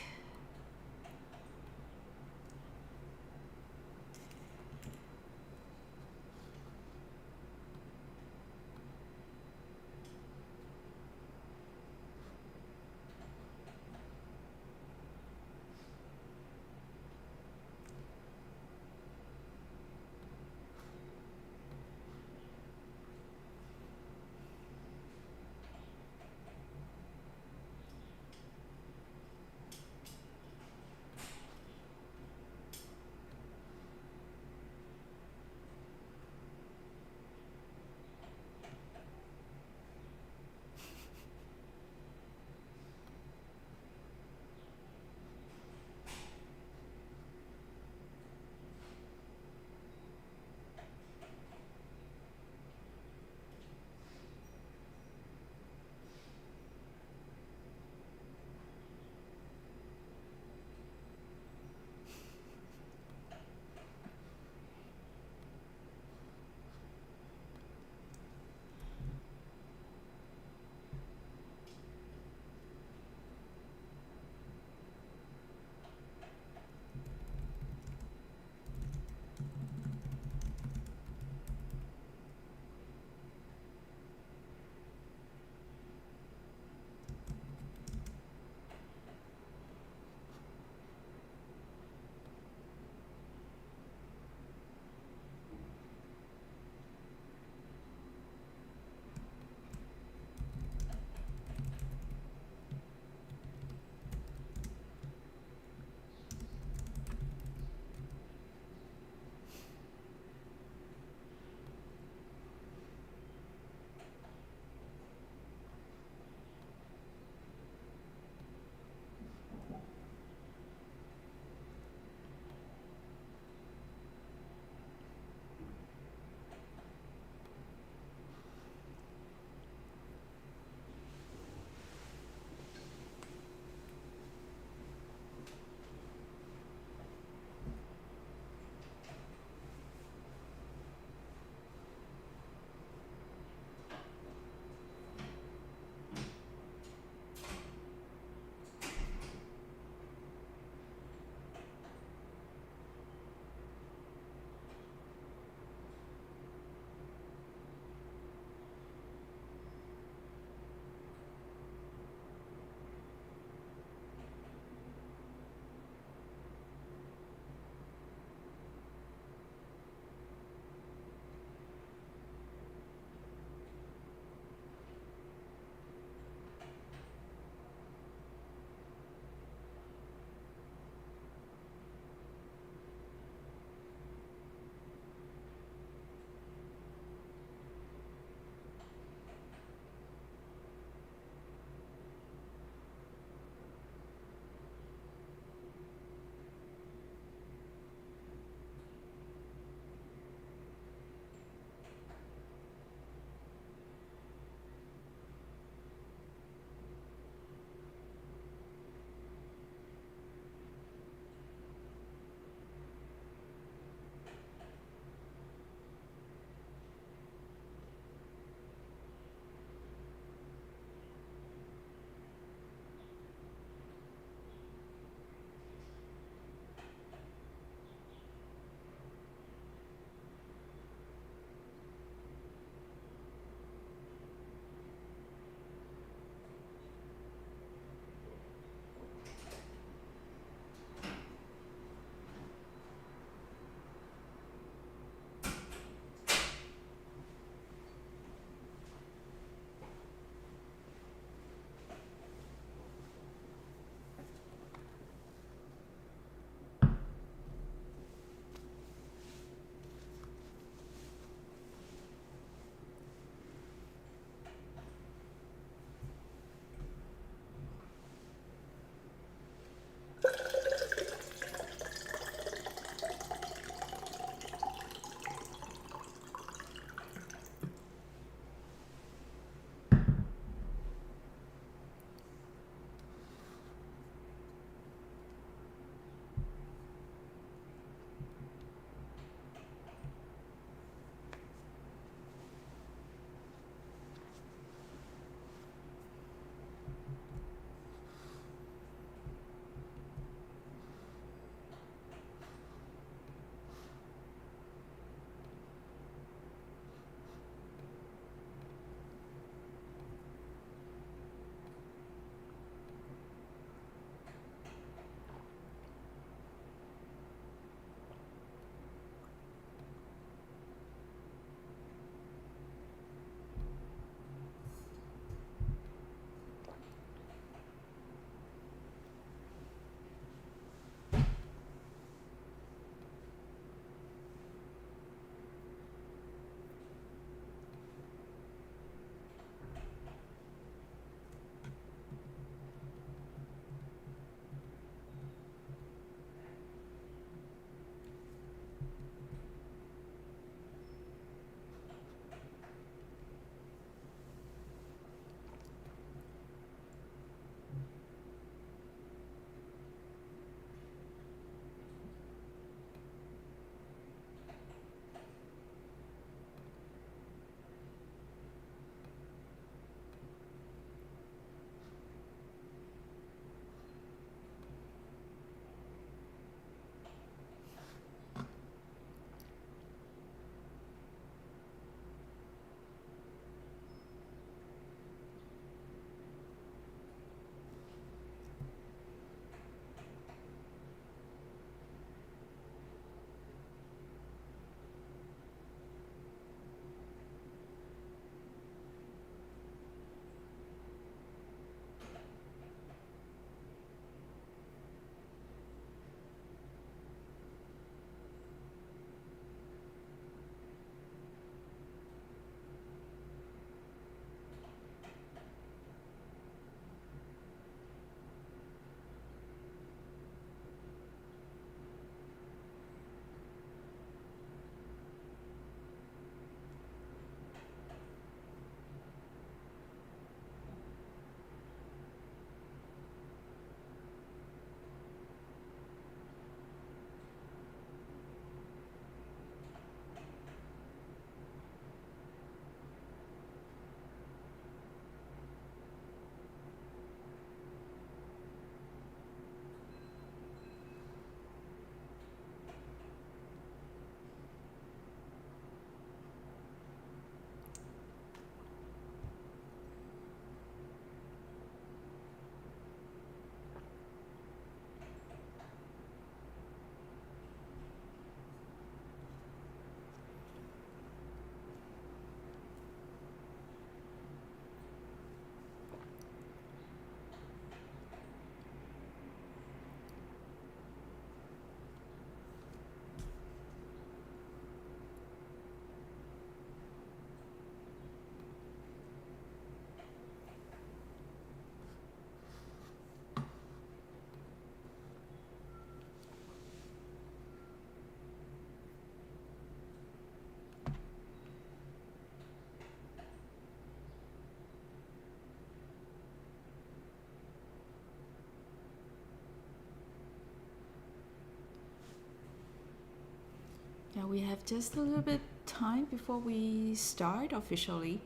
we have just a little bit time before we start officially.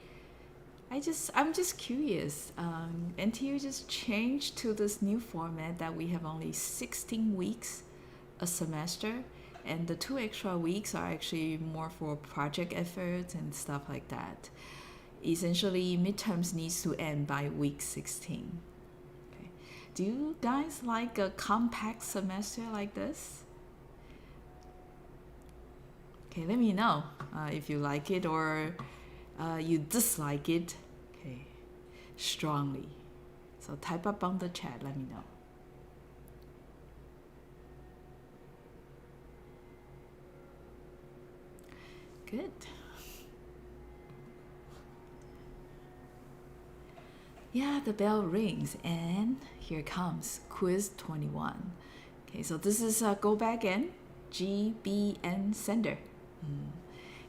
I'm just curious. NTU just changed to this new format that we have only 16 weeks a semester, and the 2 extra weeks are actually more for project efforts and stuff like that. Essentially, midterms needs to end by week 16. Okay. Do you guys like a compact semester like this? Okay, let me know if you like it or you dislike it, okay, strongly. So type up on the chat, let me know. Good. Yeah, the bell rings and here comes quiz 21. Okay, so this is go back in, GBN sender.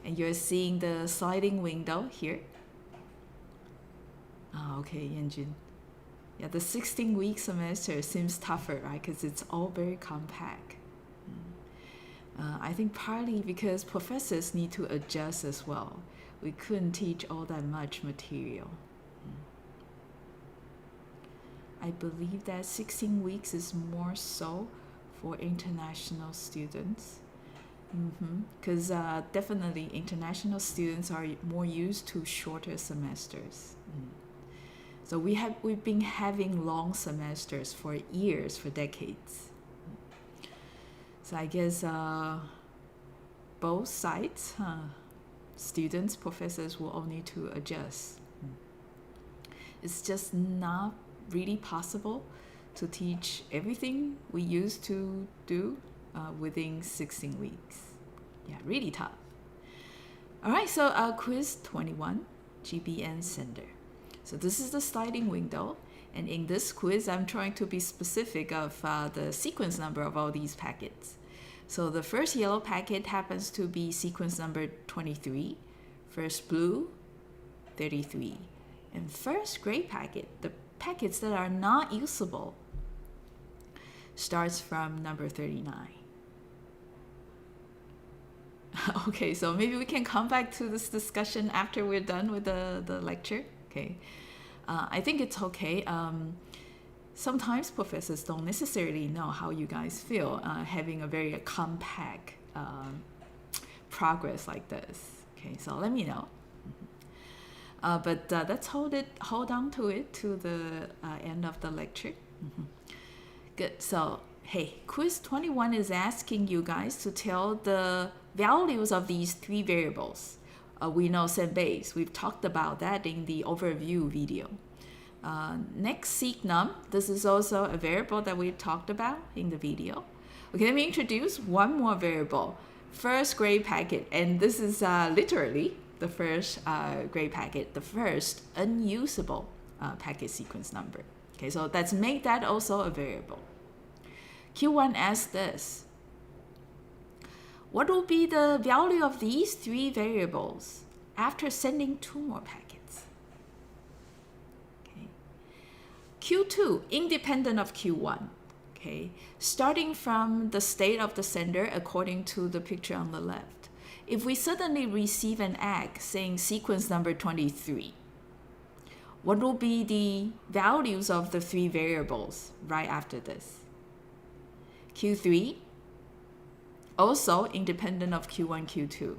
And you're seeing the sliding window here. Okay, Yanjun. Yeah, the 16-week semester seems tougher, right? Because it's all very compact. I think partly because professors need to adjust as well. We couldn't teach all that much material. I believe that 16 weeks is more so for international students. Because definitely international students are more used to shorter semesters. So we've been having long semesters for years, for decades. So I guess both sides, students, professors will all need to adjust. It's just not really possible to teach everything we used to do within 16 weeks. Yeah, really tough. All right, so quiz 21, GBN sender. So this is the sliding window. And in this quiz, I'm trying to be specific of the sequence number of all these packets. So the first yellow packet happens to be sequence number 23, first blue, 33. And first gray packet, the packets that are not usable, starts from number 39. Okay, so maybe we can come back to this discussion after we're done with the lecture. Okay, I think it's okay. Sometimes professors don't necessarily know how you guys feel having a very compact progress like this. Okay, so let me know. But let's hold on to it to the end of the lecture. Good. So hey, quiz 21 is asking you guys to tell the values of these 3 variables. We know set base. We've talked about that in the overview video. Next, seek num. This is also a variable that we've talked about in the video. Okay, let me introduce one more variable. First gray packet, and this is literally the first gray packet, the first unusable packet sequence number. Okay, so let's make that also a variable. Q1 asks this. What will be the value of these 3 variables after sending 2 more packets? Okay. Q2, independent of Q1. Okay. Starting from the state of the sender according to the picture on the left. If we suddenly receive an ACK saying sequence number 23, what will be the values of the 3 variables right after this? Q3, also independent of Q1, Q2.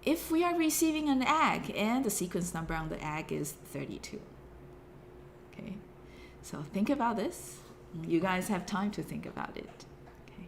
If we are receiving an ACK and the sequence number on the ACK is 32. Okay, so think about this. You guys have time to think about it. Okay.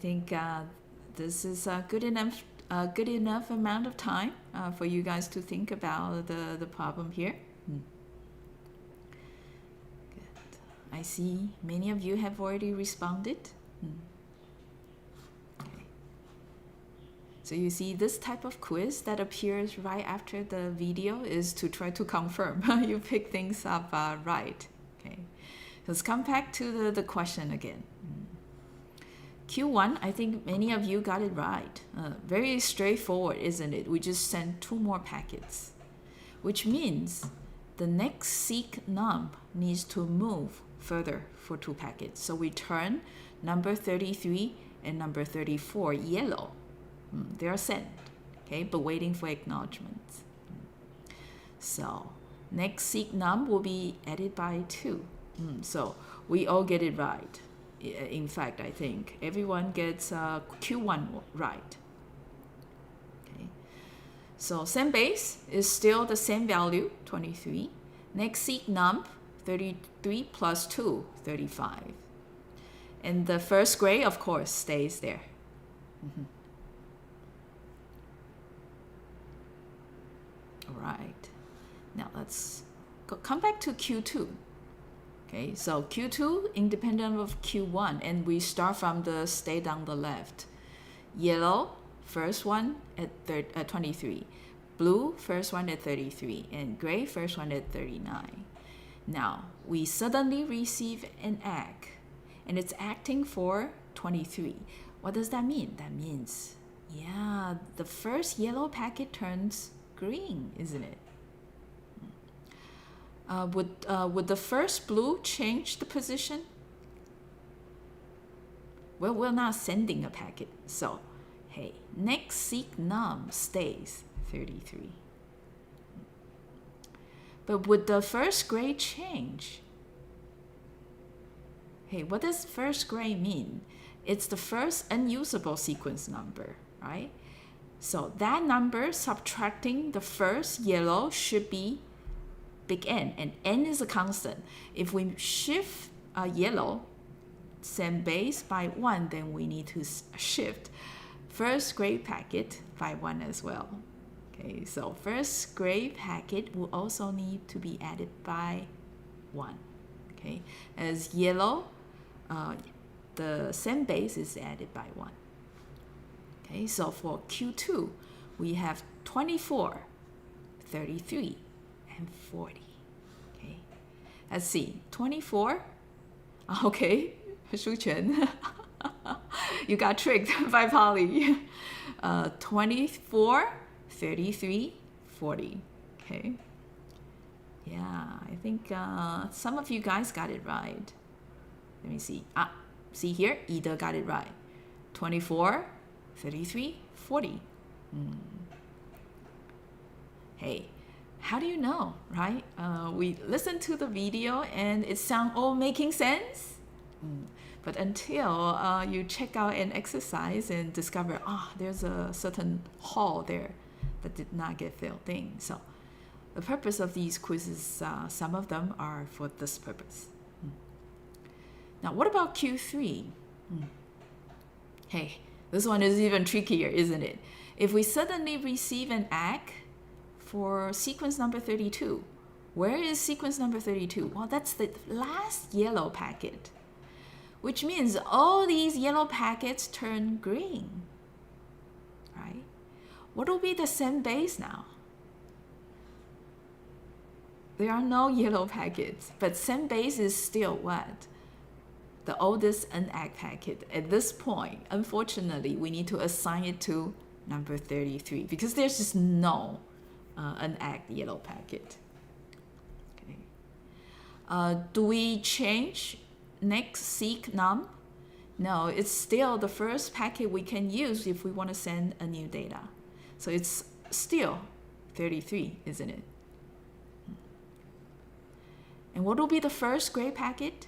think this is a good enough amount of time for you guys to think about the problem here. Good. I see many of you have already responded. Okay. So you see, this type of quiz that appears right after the video is to try to confirm you pick things up right. Okay. Let's come back to the question again. Q1, I think many of you got it right. Very straightforward, isn't it? We just sent 2 more packets, which means the next seek num needs to move further for 2 packets. So we turn number 33 and number 34 yellow. They are sent, okay, but waiting for acknowledgements. So next seek num will be added by 2. So we all get it right. In fact, I think everyone gets Q1 right. Okay. So send base is still the same value, 23. Next seek num, 33 plus 2, 35. And the first grade, of course, stays there. All right. Now let's come back to Q2. Okay, so Q2 independent of Q1, and we start from the state on the left. Yellow, first one at 23. Blue, first one at 33. And gray, first one at 39. Now, we suddenly receive an ACK, and it's acting for 23. What does that mean? That means, yeah, the first yellow packet turns green, isn't it? Would the first blue change the position? Well, we're not sending a packet, so hey, next seek num stays 33. But would the first gray change? Hey, what does first gray mean? It's the first unusable sequence number, right? So that number subtracting the first yellow should be big N, and N is a constant. If we shift yellow, send base by 1, then we need to shift first gray packet by 1 as well. Okay, so first gray packet will also need to be added by 1. Okay, as yellow, the send base is added by 1. Okay, so for Q2, we have 24, 33, and 40. Okay, let's see. 24. Okay, Shu Chen, you got tricked by Polly. 24, 33, 40. Okay. Yeah, I think some of you guys got it right. Let me see. See here, Ida got it right. 24, 33, 40. Hey, how do you know, right? We listen to the video and it sounds all making sense. But until you check out an exercise and discover, there's a certain hole there that did not get filled in. So the purpose of these quizzes, some of them are for this purpose. Now, what about Q3? Hey, this one is even trickier, isn't it? If we suddenly receive an ACK for sequence number 32, where is sequence number 32? Well, that's the last yellow packet, which means all these yellow packets turn green, right? What will be the send base now? There are no yellow packets, but send base is still what? The oldest unACK packet. At this point, unfortunately, we need to assign it to number 33 because there's just no unACK yellow packet. Okay. Do we change next seek num? No, it's still the first packet we can use if we want to send a new data. So it's still 33, isn't it? And what will be the first gray packet?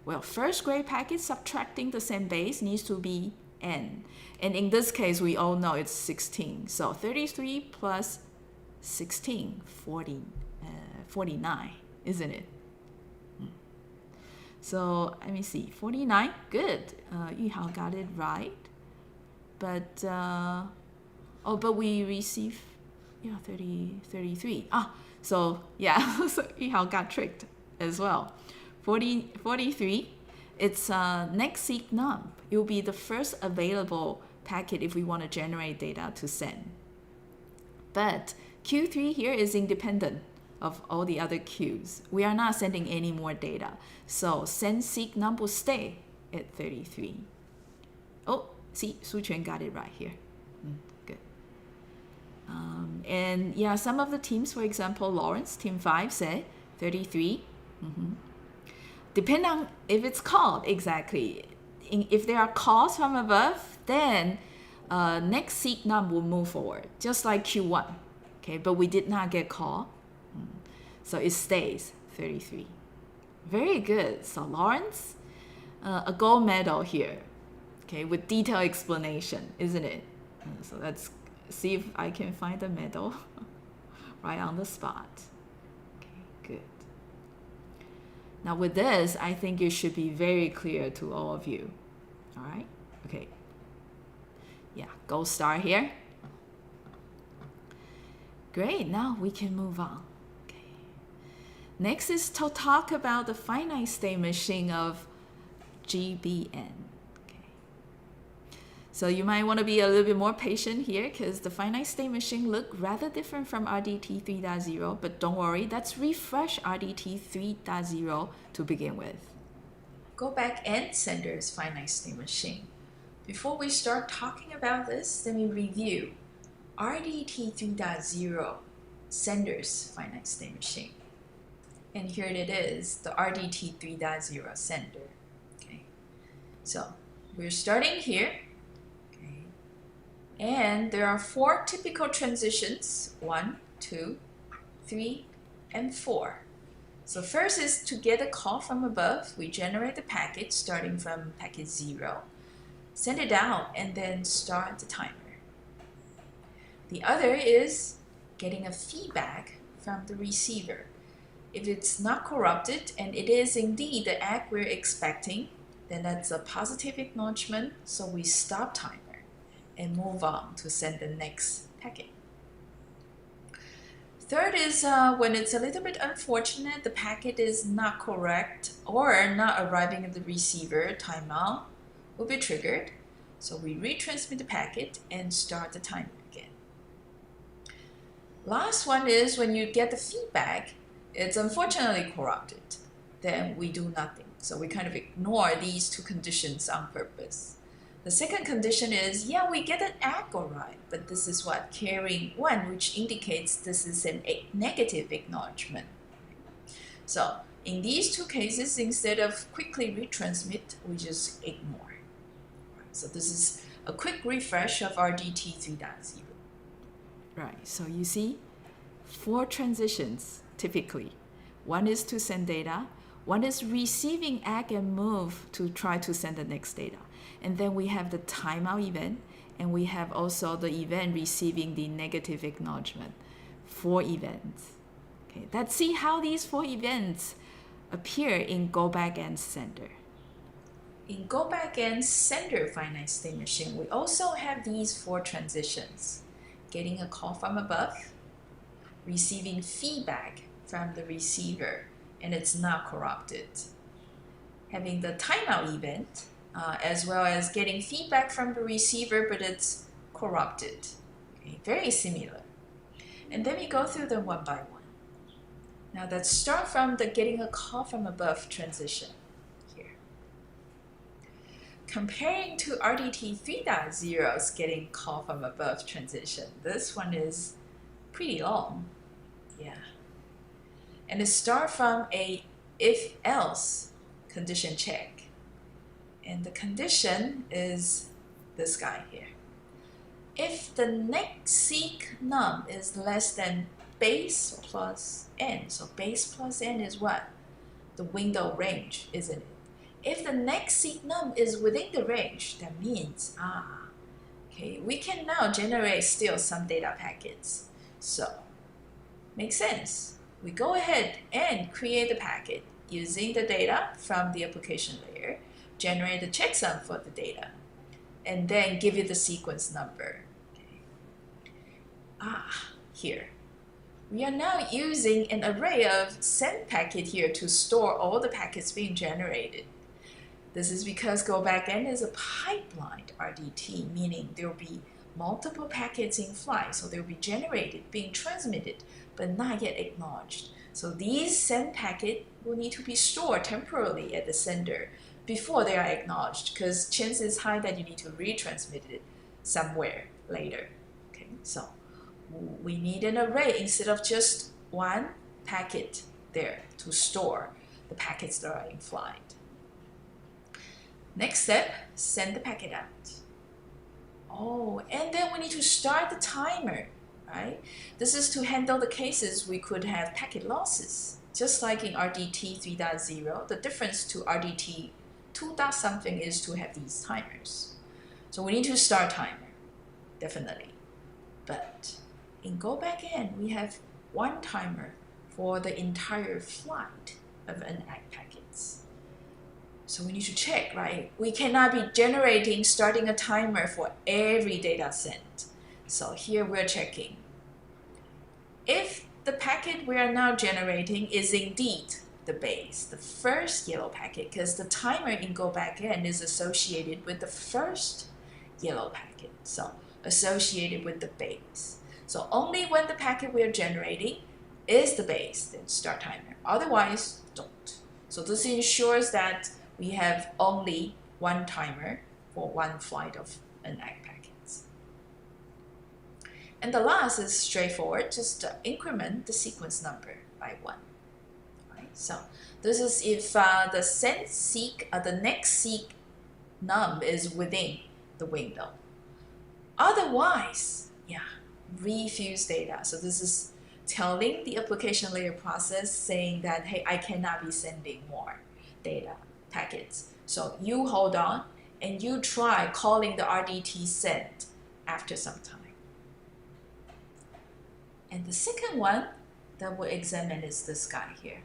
Well, first gray packet subtracting the send base needs to be n. And in this case, we all know it's 16. So 33 plus 16, 49, isn't it? So let me see, 49, good. Yihao got it right. but but we receive 33. So yeah, so Yihao got tricked as well. 43, it's next seek num. It will be the first available packet if we want to generate data to send. But Q3 here is independent of all the other queues. We are not sending any more data. So send seek num will stay at 33. Oh, see, Su Quan got it right here. Good. And yeah, some of the teams, for example, Lawrence, team 5 said 33. Depending on if it's called, exactly. If there are calls from above, then next seek num will move forward, just like Q1. Okay, but we did not get call. So it stays 33. Very good. So Lawrence, a gold medal here. Okay, with detailed explanation, isn't it? So let's see if I can find the medal right on the spot. Okay, good. Now with this, I think it should be very clear to all of you. All right? Okay. Yeah, gold star here. Great, now we can move on. Okay. Next is to talk about the finite state machine of GBN. So you might want to be a little bit more patient here because the finite state machine look rather different from RDT 3.0, but don't worry, let's refresh RDT 3.0 to begin with. Go back and sender's finite state machine. Before we start talking about this, let me review RDT 3.0 sender's finite state machine. And here it is, the RDT 3.0 sender. Okay. So we're starting here. And there are 4 typical transitions, 1, 2, 3, and 4. So first is to get a call from above. We generate the packet starting from packet 0, send it out, and then start the timer. The other is getting a feedback from the receiver. If it's not corrupted and it is indeed the ACK we're expecting, then that's a positive acknowledgement, so we stop timer and move on to send the next packet. Third is when it's a little bit unfortunate, the packet is not correct or not arriving at the receiver, timeout will be triggered. So we retransmit the packet and start the timer again. Last one is when you get the feedback, it's unfortunately corrupted, then we do nothing. So we kind of ignore these 2 conditions on purpose. The second condition is, yeah, we get an ACK all right, but this is what? Carrying 1, which indicates this is a negative acknowledgement. So in these 2 cases, instead of quickly retransmit, we just ignore. So this is a quick refresh of RDT 3.0. Right, so you see 4 transitions typically. One is to send data, one is receiving ACK and move to try to send the next data. And then we have the timeout event, and we have also the event receiving the negative acknowledgement. 4 events. Okay, let's see how these 4 events appear in go back and sender. In go back and sender finite state machine, we also have these 4 transitions. Getting a call from above, receiving feedback from the receiver, and it's not corrupted. Having the timeout event, as well as getting feedback from the receiver, but it's corrupted. Okay, very similar. And then we go through them one by one. Now let's start from the getting a call from above transition here. Comparing to RDT 3.0's getting call from above transition, this one is pretty long. Yeah. And it starts from a if-else condition check. And the condition is this guy here. If the next seek num is less than base plus n, so base plus n is what? The window range, isn't it? If the next seek num is within the range, that means, okay, we can now generate still some data packets. So, makes sense. We go ahead and create the packet using the data from the application layer, generate the checksum for the data. and then give it the sequence number. Okay. Here. We are now using an array of send packet here to store all the packets being generated. This is because go backend is a pipelined RDT, meaning there will be multiple packets in flight, so they will be generated, being transmitted, but not yet acknowledged. So these send packets will need to be stored temporarily at the sender before they are acknowledged, because chances is high that you need to retransmit it somewhere later. Okay, so we need an array instead of just one packet there to store the packets that are in flight. Next step, send the packet out. Oh, and then we need to start the timer, right? This is to handle the cases we could have packet losses. Just like in RDT 3.0, the difference to RDT 2. something is to have these timers. So we need to start timer, definitely. But in go backend, we have one timer for the entire flight of unACK packets. So we need to check, right? We cannot be starting a timer for every data sent. So here we're checking. If the packet we are now generating is indeed the base, the first yellow packet, because the timer in go backend is associated with the first yellow packet, so associated with the base. So only when the packet we are generating is the base, then start timer. Otherwise, don't. So this ensures that we have only one timer for one flight of unACK packets. And the last is straightforward, just increment the sequence number by 1. Right? So this is if the next seek num is within the window. Otherwise, refuse data. So this is telling the application layer process saying that, hey, I cannot be sending more data packets. So you hold on and you try calling the RDT send after some time. And the second one that we'll examine is this guy here.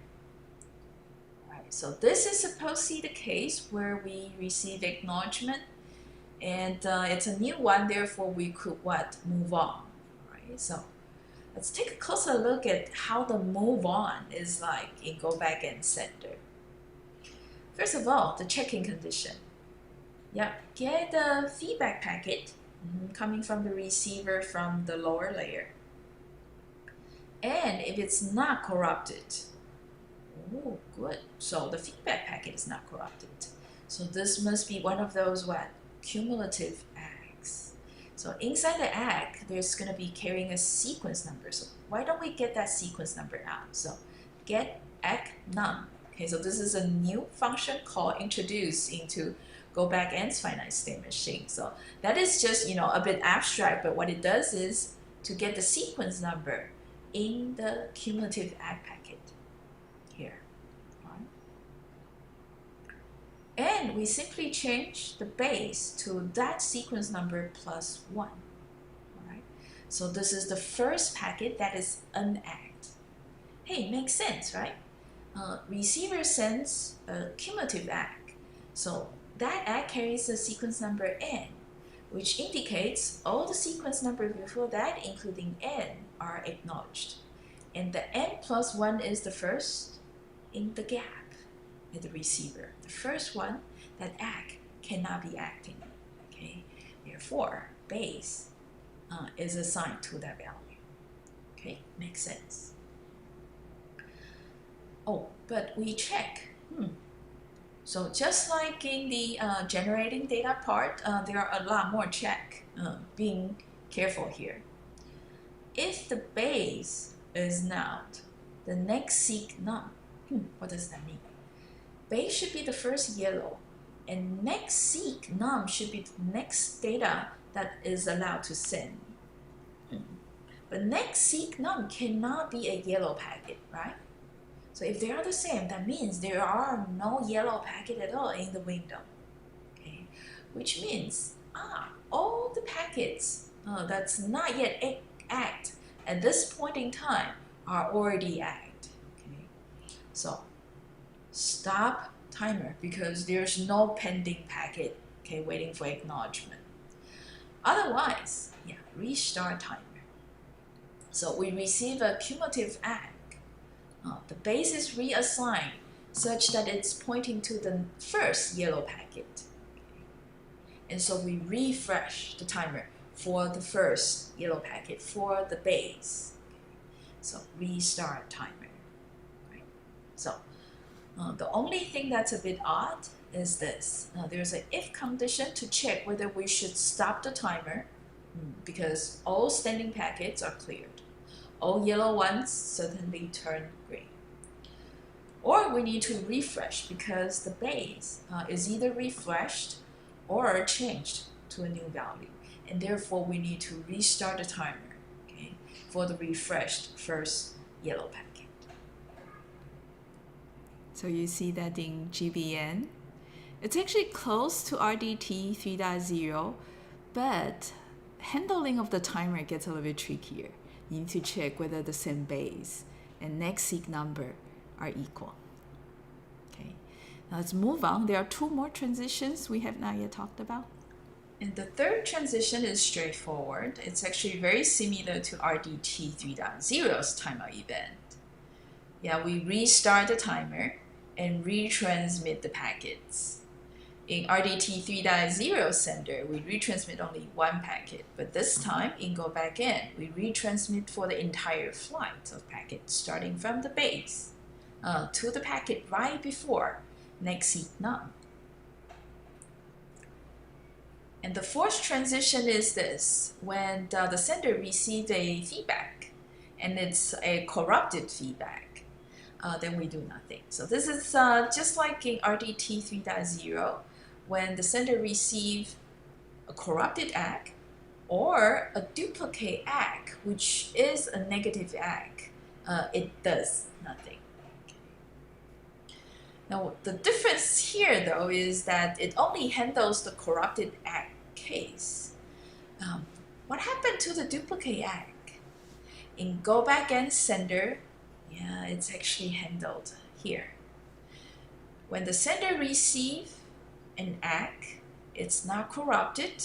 Right, so this is supposed to be the case where we receive acknowledgement, and it's a new one, therefore we could move on. Right, so let's take a closer look at how the move on is like in go backend sender. First of all, the checking condition. Get the feedback packet coming from the receiver from the lower layer. And if it's not corrupted, oh, good. So the feedback packet is not corrupted. So this must be one of those cumulative ACKs. So inside the ACK, there's going to be carrying a sequence number. So why don't we get that sequence number out? So get ACK num. Okay, so this is a new function call introduced into go backend's finite state machine. So that is just a bit abstract, but what it does is to get the sequence number in the cumulative ACK packet here. Right? And we simply change the base to that sequence number plus 1. Right? So this is the first packet that is unACKed. Hey, makes sense, right? Receiver sends a cumulative ACK. So that ACK carries the sequence number n, which indicates all the sequence numbers before that, including n, are acknowledged. And the n plus 1 is the first in the gap in the receiver. The first one, that ACK cannot be acting. Okay? Therefore, base is assigned to that value. Okay? Makes sense. Oh, but we check. So just like in the generating data part, there are a lot more check. Being careful here. If the base is not the next seek num, what does that mean? Base should be the first yellow, and next seek num should be the next data that is allowed to send. But next seek num cannot be a yellow packet, right? So if they are the same, that means there are no yellow packet at all in the window. Okay, which means all the packets that's not yet ACKed at this point in time are already ACKed. Okay, so stop timer because there's no pending packet waiting for acknowledgement. Otherwise, yeah, restart timer. So we receive a cumulative ACK. The base is reassigned such that it's pointing to the first yellow packet. And so we refresh the timer for the first yellow packet for the base. So restart timer. Right? So the only thing that's a bit odd is this. There's an if condition to check whether we should stop the timer because all standing packets are cleared. All yellow ones suddenly turn green. Or we need to refresh because the base is either refreshed or changed to a new value. And therefore, we need to restart the timer, okay, for the refreshed first yellow packet. So you see that in GBN, it's actually close to RDT 3.0, but handling of the timer gets a little bit trickier. You need to check whether the same base and next seek number are equal. Okay, now let's move on. There are two more transitions we have not yet talked about. And the third transition is straightforward. It's actually very similar to RDT 3.0's timeout event. Yeah, we restart the timer and retransmit the packets. In RDT 3.0 sender, we retransmit only one packet, but this time in go back in, we retransmit for the entire flight of packets starting from the base to the packet right before next seek none. And the fourth transition is this: when the sender receives a feedback and it's a corrupted feedback, then we do nothing. So this is just like in RDT 3.0, when the sender receives a corrupted ACK or a duplicate ACK, which is a negative ACK, it does nothing. Now, the difference here, though, is that it only handles the corrupted ACK case. What happened to the duplicate ACK? In go back and sender, yeah, it's actually handled here. When the sender receives an ACK, it's not corrupted.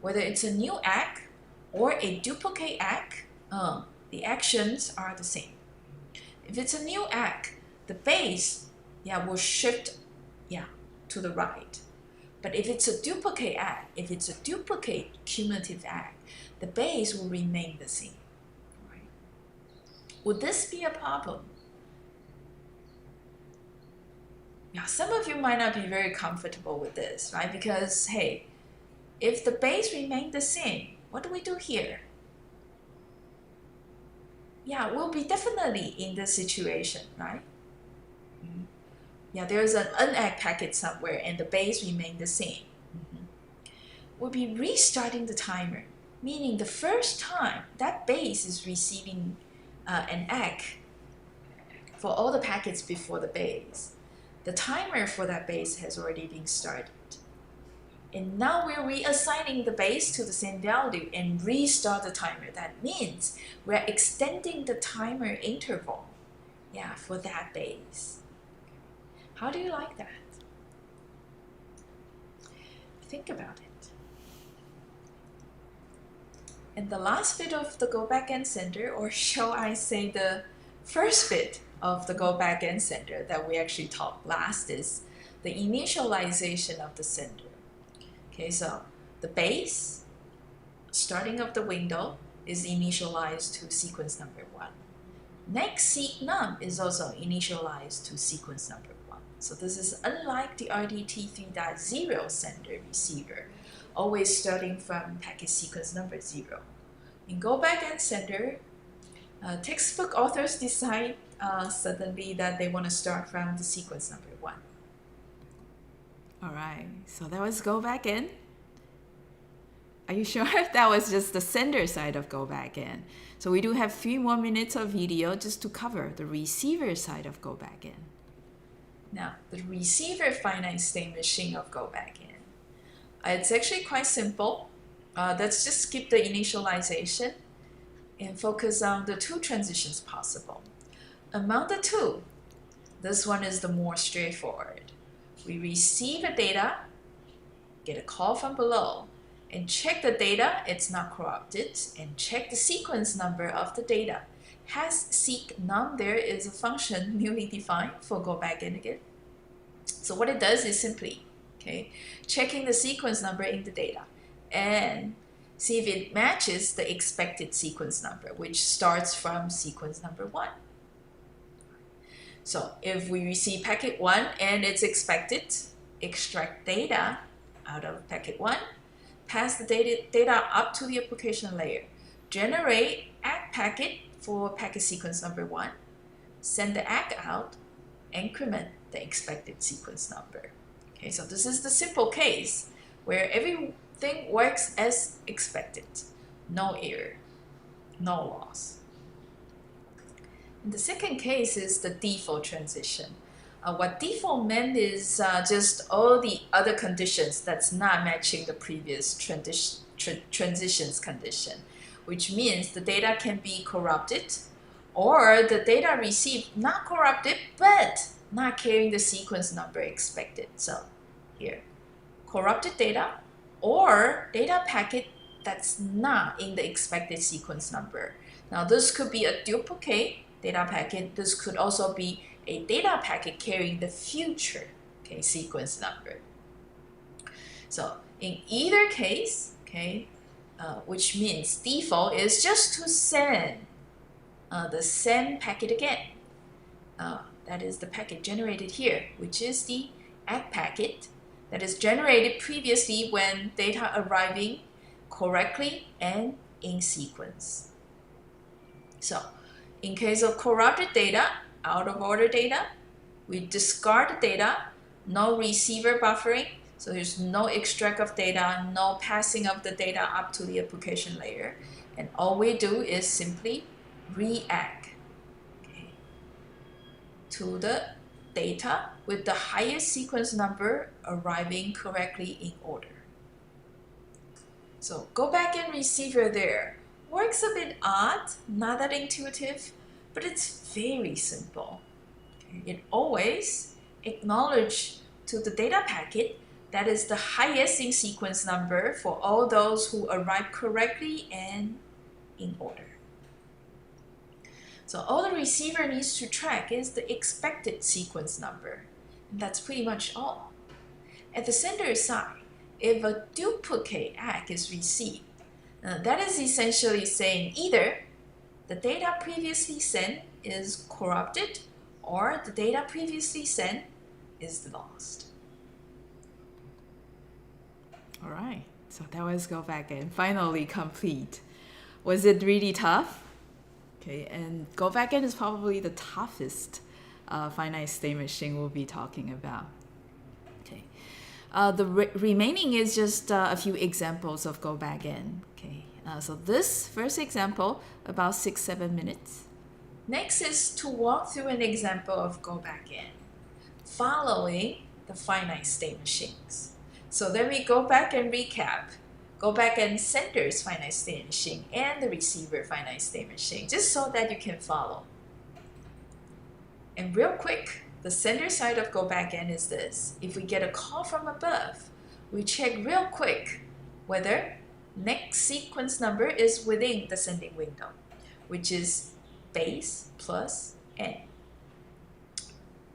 Whether it's a new ACK or a duplicate ACK, the actions are the same. If it's a new ACK, the base will shift to the right. But if it's a duplicate ACK, if it's a duplicate cumulative ACK, the base will remain the same. Right? Would this be a problem? Yeah, some of you might not be very comfortable with this, right? Because, hey, if the base remains the same, what do we do here? Yeah, we'll be definitely in this situation, right? Yeah, there's an unact packet somewhere and the base remains the same. We'll be restarting the timer, meaning the first time that base is receiving an ACK for all the packets before the base, the timer for that base has already been started. And now we're reassigning the base to the same value and restart the timer. That means we're extending the timer interval for that base. How do you like that? Think about it. And the last bit of the go back and sender, or shall I say the first bit of the go back and sender that we actually talked last, is the initialization of the sender. Okay, so the base, starting of the window, is initialized to sequence number 1. Next seek num is also initialized to sequence number 1. So this is unlike the RDT 3.0 sender receiver, always starting from packet sequence number 0. In go back and sender, textbook authors decide suddenly that they want to start from the sequence number 1. All right, so that was go back in. Are you sure? That was just the sender side of go back in. So we do have 3 more minutes of video just to cover the receiver side of go back in. Now, the receiver finite state machine of go back in. It's actually quite simple. Let's just skip the initialization and focus on the 2 transitions possible. Among the 2, this one is the more straightforward. We receive a data, get a call from below, and check the data, it's not corrupted, and check the sequence number of the data. Has seek num there is a function newly defined for go back in again. So what it does is simply, checking the sequence number in the data and see if it matches the expected sequence number, which starts from sequence number 1. So if we receive packet 1 and it's expected, extract data out of packet 1, pass the data up to the application layer, generate ACK packet for packet sequence number 1, send the ACK out, increment the expected sequence number. Okay, so this is the simple case where everything works as expected. No error, no loss. And the second case is the default transition. What default meant is just all the other conditions that's not matching the previous transitions condition, which means the data can be corrupted or the data received not corrupted but not carrying the sequence number expected. So here, corrupted data or data packet that's not in the expected sequence number. Now this could be a duplicate data packet. This could also be a data packet carrying the future sequence number. So in either case, which means default is just to send the same packet again. That is the packet generated here, which is the ACK packet that is generated previously when data arriving correctly and in sequence. So in case of corrupted data, out of order data, we discard the data, no receiver buffering, so there's no extract of data, no passing of the data up to the application layer, and all we do is simply react to the data with the highest sequence number arriving correctly in order. So go back and receiver there. Works a bit odd, not that intuitive, but it's very simple. It always acknowledges to the data packet that is the highest in sequence number for all those who arrive correctly and in order. So all the receiver needs to track is the expected sequence number. And that's pretty much all. At the sender side, if a duplicate ACK is received, that is essentially saying either the data previously sent is corrupted or the data previously sent is lost. All right, so that was go back and finally complete. Was it really tough? Okay, and go back in is probably the toughest finite state machine we'll be talking about. Okay, the remaining is just a few examples of go back in. Okay, so this first example about 6-7 minutes. Next is to walk through an example of go back in, following the finite state machines. So then we go back and recap. Go back and sender's finite state machine and the receiver finite state machine, just so that you can follow. And real quick, the sender side of go back in is this. If we get a call from above, we check real quick whether next sequence number is within the sending window, which is base plus n.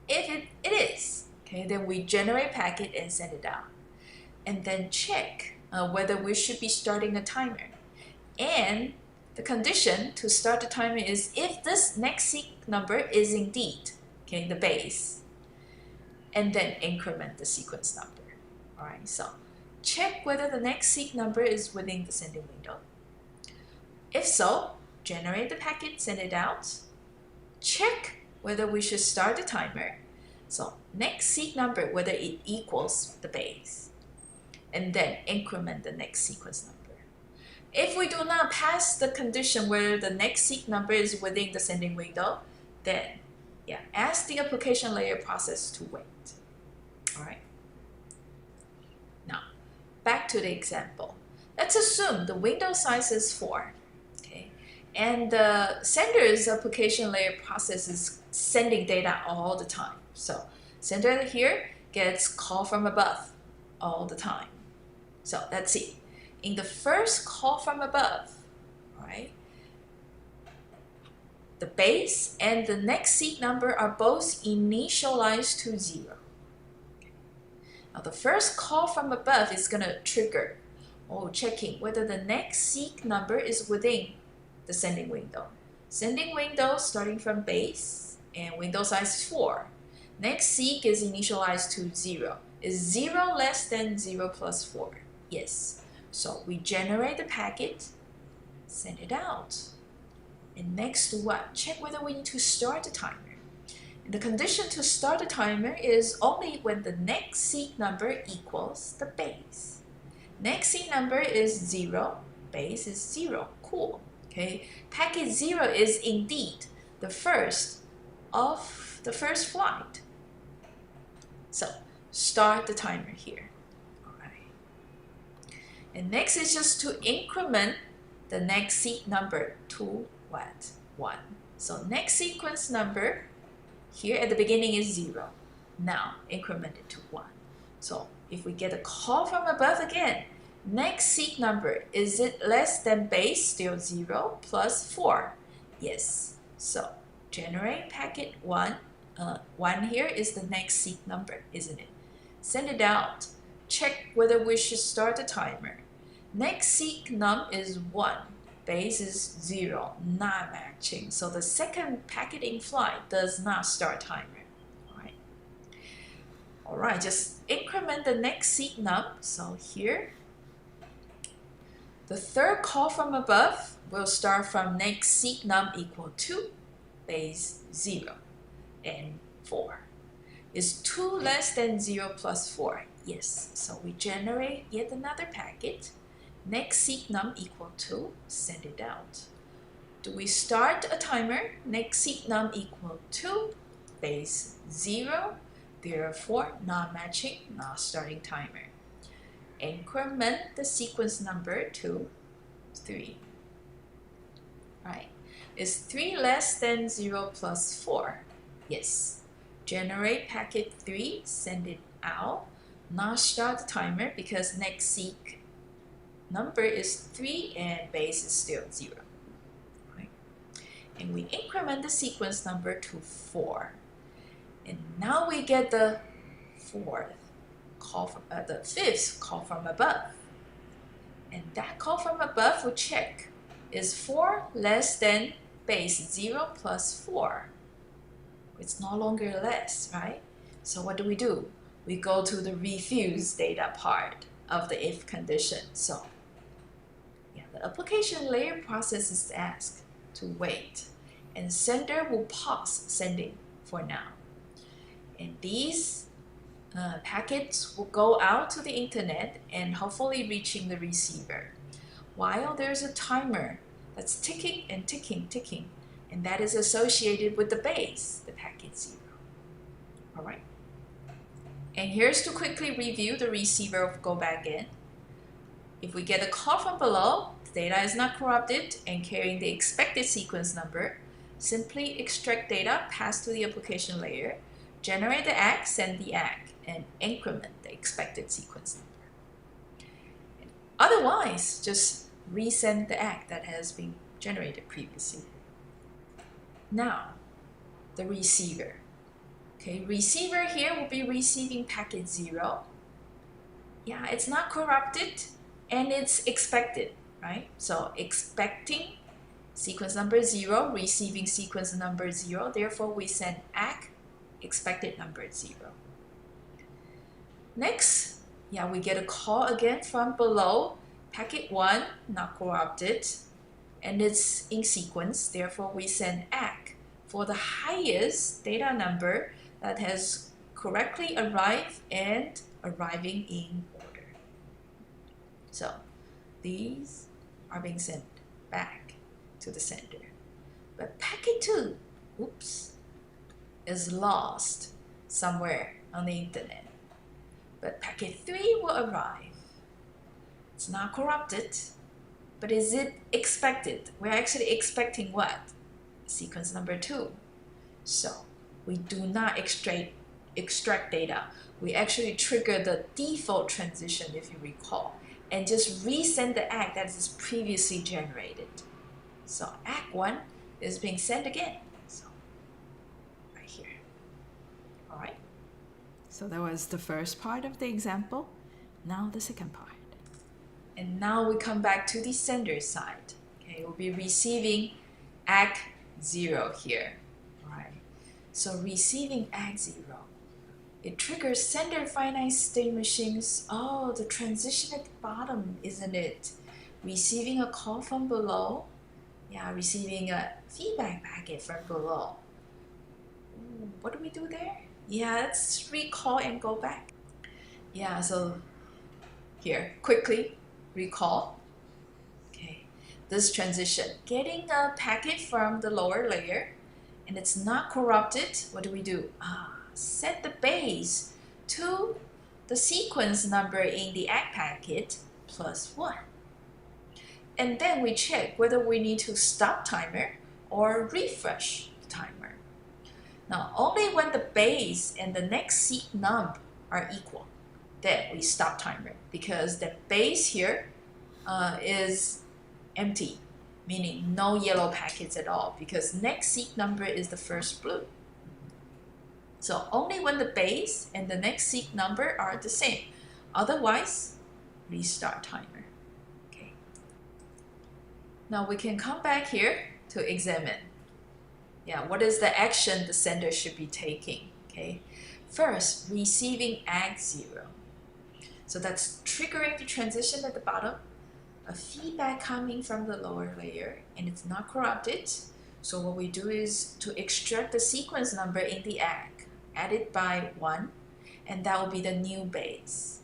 If it is, then we generate packet and send it out. And then check whether we should be starting a timer. And the condition to start the timer is if this next seek number is indeed the base, and then increment the sequence number. All right, so check whether the next seek number is within the sending window. If so, generate the packet, send it out. Check whether we should start the timer. So next seek number, whether it equals the base, and then increment the next sequence number. If we do not pass the condition where the next seek number is within the sending window, then ask the application layer process to wait. All right. Now, back to the example. Let's assume the window size is 4, and the sender's application layer process is sending data all the time. So sender here gets call from above all the time. So let's see. in the first call from above, right? The base and the next seek number are both initialized to 0. Now the first call from above is going to trigger, checking whether the next seek number is within the sending window. Sending window starting from base and window size 4. Next seek is initialized to 0. Is 0 less than 0 plus 4? Yes. So we generate the packet, send it out. And next what? Check whether we need to start the timer. And the condition to start the timer is only when the next seek number equals the base. Next seek number is 0, base is 0. Cool. Okay. Packet 0 is indeed the first of the first flight. So start the timer here. All right. And next is just to increment the next seek number to what? 1. So next sequence number here at the beginning is 0. Now increment it to 1. So if we get a call from above again, next seek number, is it less than base? Still 0 plus 4. Yes. So generate packet 1. 1 here is the next seek number, isn't it? Send it out. Check whether we should start the timer. Next seek num is 1. Base is 0, not matching. So the second packet in flight does not start timer. All right, just increment the next seek num. So here, the third call from above will start from next seek num equal to base 0 and 4. Is 2 less than 0 plus 4? Yes. So we generate yet another packet. Next seek num equal to, send it out. Do we start a timer? Next seek num equal to base 0, therefore not matching, not starting timer. Increment the sequence number to 3. Right. Is 3 less than 0 plus 4? Yes. Generate packet 3, send it out. Not start the timer because next seek number is 3 and base is still 0. Right? And we increment the sequence number to 4. And now we get the fifth call from above. And that call from above will check, is 4 less than base 0 plus 4? It's no longer less, right? So what do? We go to the refuse data part of the if condition. So the application layer process is asked to wait, and sender will pause sending for now. And these packets will go out to the internet and hopefully reaching the receiver, while there's a timer that's ticking and ticking, and that is associated with the base, the packet 0. All right. And here's to quickly review the receiver of go back in. If we get a call from below, the data is not corrupted and carrying the expected sequence number, simply extract data, pass to the application layer, generate the ACK, send the ACK, and increment the expected sequence number. And otherwise, just resend the ACK that has been generated previously. Now, the receiver. Okay, receiver here will be receiving packet 0. Yeah, it's not corrupted and it's expected, right? So expecting sequence number 0, receiving sequence number 0. Therefore, we send ACK, expected number 0. Next, we get a call again from below. Packet 1, not corrupted, and it's in sequence. Therefore, we send ACK for the highest data number that has correctly arrived and arriving in order. So these are being sent back to the sender. But packet 2, is lost somewhere on the internet. But packet 3 will arrive. It's not corrupted, but is it expected? We're actually expecting what? Sequence number 2. So we do not extract data. We actually trigger the default transition, if you recall. and just resend the ACK that is previously generated. So ACK1 is being sent again. So right here. All right. So that was the first part of the example. Now the second part. And now we come back to the sender side. Okay, we'll be receiving ACK0 here. All right. So receiving ACK0. It triggers sender finite state machines. Oh, the transition at the bottom, isn't it? Receiving a call from below. Yeah, receiving a feedback packet from below. Ooh, what do we do there? Yeah, let's recall and go back. Yeah, so here, quickly recall. Okay, this transition, getting a packet from the lower layer, and it's not corrupted. What do? Set the base to the sequence number in the ACK packet plus 1. And then we check whether we need to stop timer or refresh the timer. Now, only when the base and the next seek num are equal, then we stop timer, because the base here is empty, meaning no yellow packets at all, because next seek number is the first blue. So only when the base and the next seek number are the same. Otherwise, restart timer. Okay. Now we can come back here to examine. Yeah, what is the action the sender should be taking? Okay. First, receiving ACK0. So that's triggering the transition at the bottom, a feedback coming from the lower layer, and it's not corrupted. So what we do is to extract the sequence number in the ACK, add it by 1, and that will be the new base.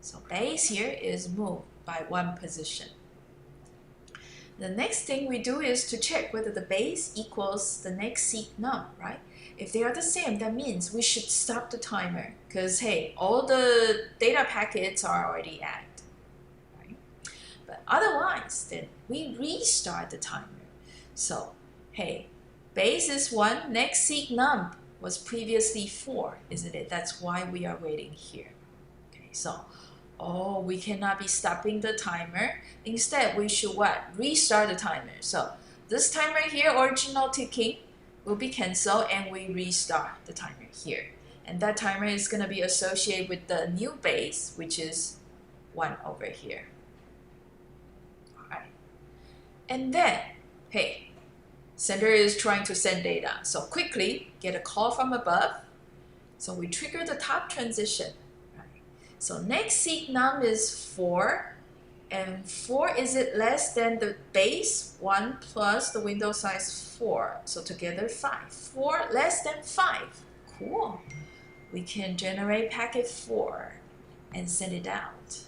So base here is moved by 1 position. The next thing we do is to check whether the base equals the next seek num, right? If they are the same, that means we should stop the timer, because hey, all the data packets are already added, right? But otherwise, then we restart the timer. So hey, base is 1, next seek num was previously 4, isn't it? That's why we are waiting here. Okay, so we cannot be stopping the timer. Instead, we should what? Restart the timer. So this timer here, original ticking, will be canceled, and we restart the timer here. And that timer is going to be associated with the new base, which is 1 over here. All right. And then, hey, sender is trying to send data. So quickly get a call from above. So we trigger the top transition. Right? So next seek num is 4. And 4, is it less than the base 1 plus the window size 4? So together 5. 4 less than 5. Cool. We can generate packet 4 and send it out.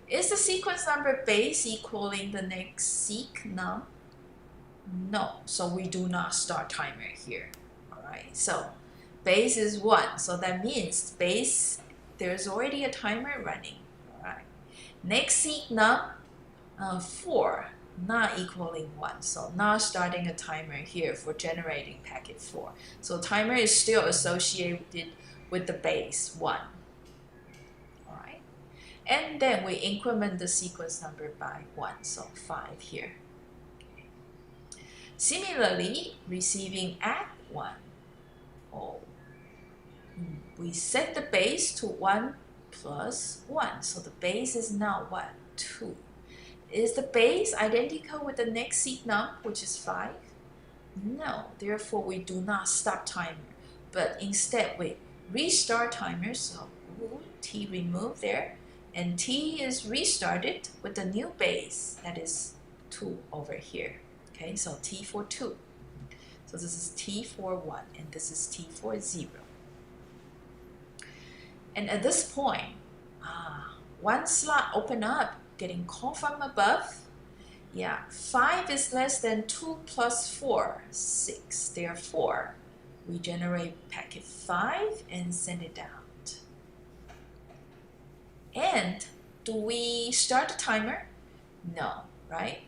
Is the sequence number base equaling the next seek num? No, so we do not start timer here. All right, so base is 1, so that means base, there's already a timer running. All right, next seek num, 4, not equaling 1, so not starting a timer here for generating packet 4. So timer is still associated with the base 1. All right, and then we increment the sequence number by 1, so 5 here. Similarly, receiving ACK1, we set the base to 1 plus 1. So the base is now what? 2. Is the base identical with the next seek num, which is 5? No, therefore we do not stop timer, but instead we restart timer. So T removed there, and T is restarted with the new base, that is 2 over here. Okay, so T for 2. So this is T for 1, and this is T for 0. And at this point, 1 slot open up, getting call from above. Yeah, 5 is less than 2 plus 4, 6. Therefore, we generate packet 5 and send it out. And do we start the timer? No, right?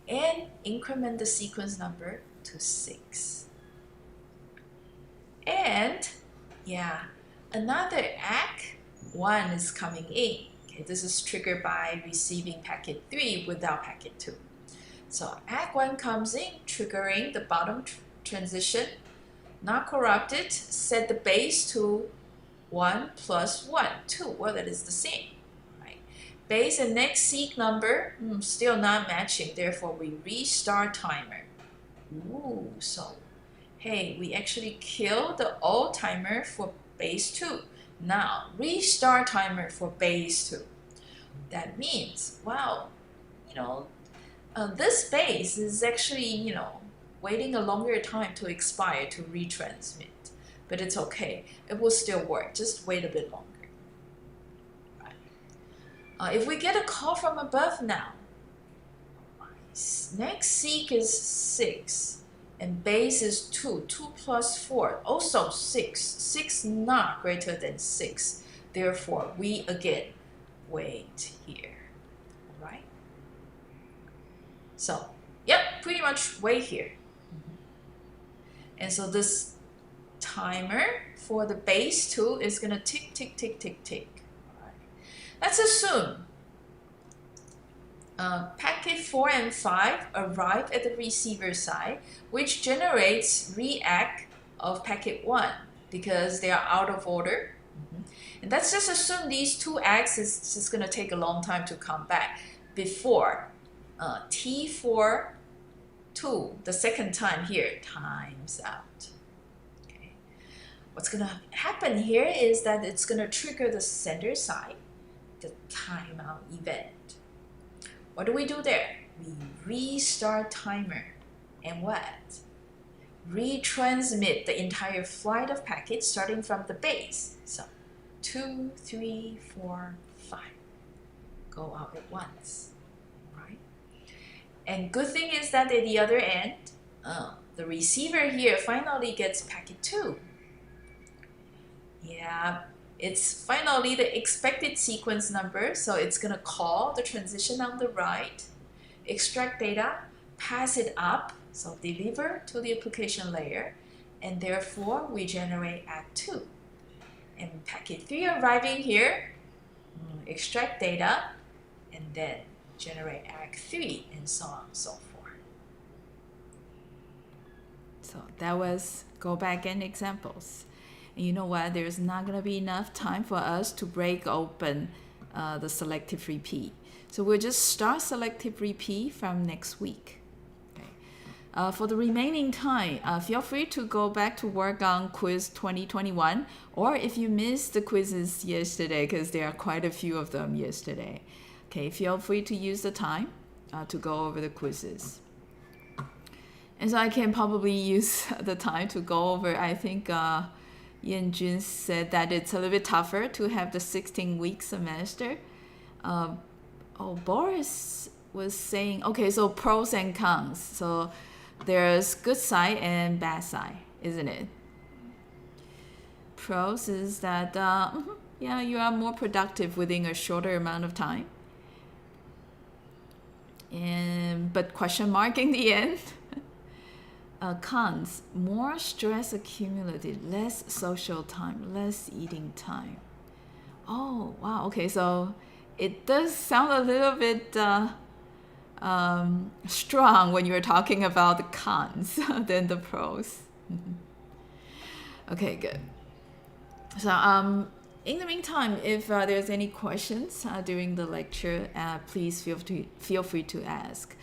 And increment the sequence number to 6. And yeah, another ACK1 is coming in. Okay, this is triggered by receiving packet 3 without packet 2. So ACK1 comes in, triggering the bottom transition, not corrupted, set the base to 1 plus 1, 2. Well, that is the same. Right? Base and next seek number, still not matching. Therefore, we restart timer. Ooh, so, hey, we actually killed the old timer for base 2. Now, restart timer for base 2. That means, wow, this base is actually, waiting a longer time to expire to retransmit. But it's okay. It will still work. Just wait a bit longer. Right. If we get a call from above now, next seek is 6. And base is 2. 2 plus 4, also 6. 6 not greater than 6. Therefore, we again wait here. Right? So, yep, pretty much wait here. And so this timer for the base 2 is going to tick, tick, tick, tick, tick. Right. Let's assume packet 4 and 5 arrive at the receiver side, which generates react of packet 1 because they are out of order. And let's just assume these 2 acts is just going to take a long time to come back before T4 2, the second time here, times out. Okay. What's going to happen here is that it's going to trigger the sender side, the timeout event. What do we do there? We restart timer and what? Retransmit the entire flight of packets starting from the base. So 2, 3, 4, 5 go out at once, right? And good thing is that at the other end, the receiver here finally gets packet 2. Yeah, it's finally the expected sequence number, so it's going to call the transition on the right, extract data, pass it up, so deliver to the application layer, and therefore we generate ACK2. And packet 3 arriving here, extract data, and then generate ACK3, and so on and so forth. So that was go back and examples. And you know what? There's not going to be enough time for us to break open the selective repeat. So we'll just start selective repeat from next week. Okay. For the remaining time, feel free to go back to work on quiz 2021, or if you missed the quizzes yesterday, because there are quite a few of them yesterday, okay, feel free to use the time to go over the quizzes. And so I can probably use the time to go over, I think Yan Jun said that it's a little bit tougher to have the 16-week semester. Boris was saying, okay, so pros and cons. So there's good side and bad side, isn't it? Pros is that, you are more productive within a shorter amount of time. But question mark in the end. Cons, more stress accumulated, less social time, less eating time. Oh, wow. Okay, so it does sound a little bit strong when you're talking about the cons than the pros. Okay, good. So in the meantime, if there's any questions during the lecture, please feel free to ask.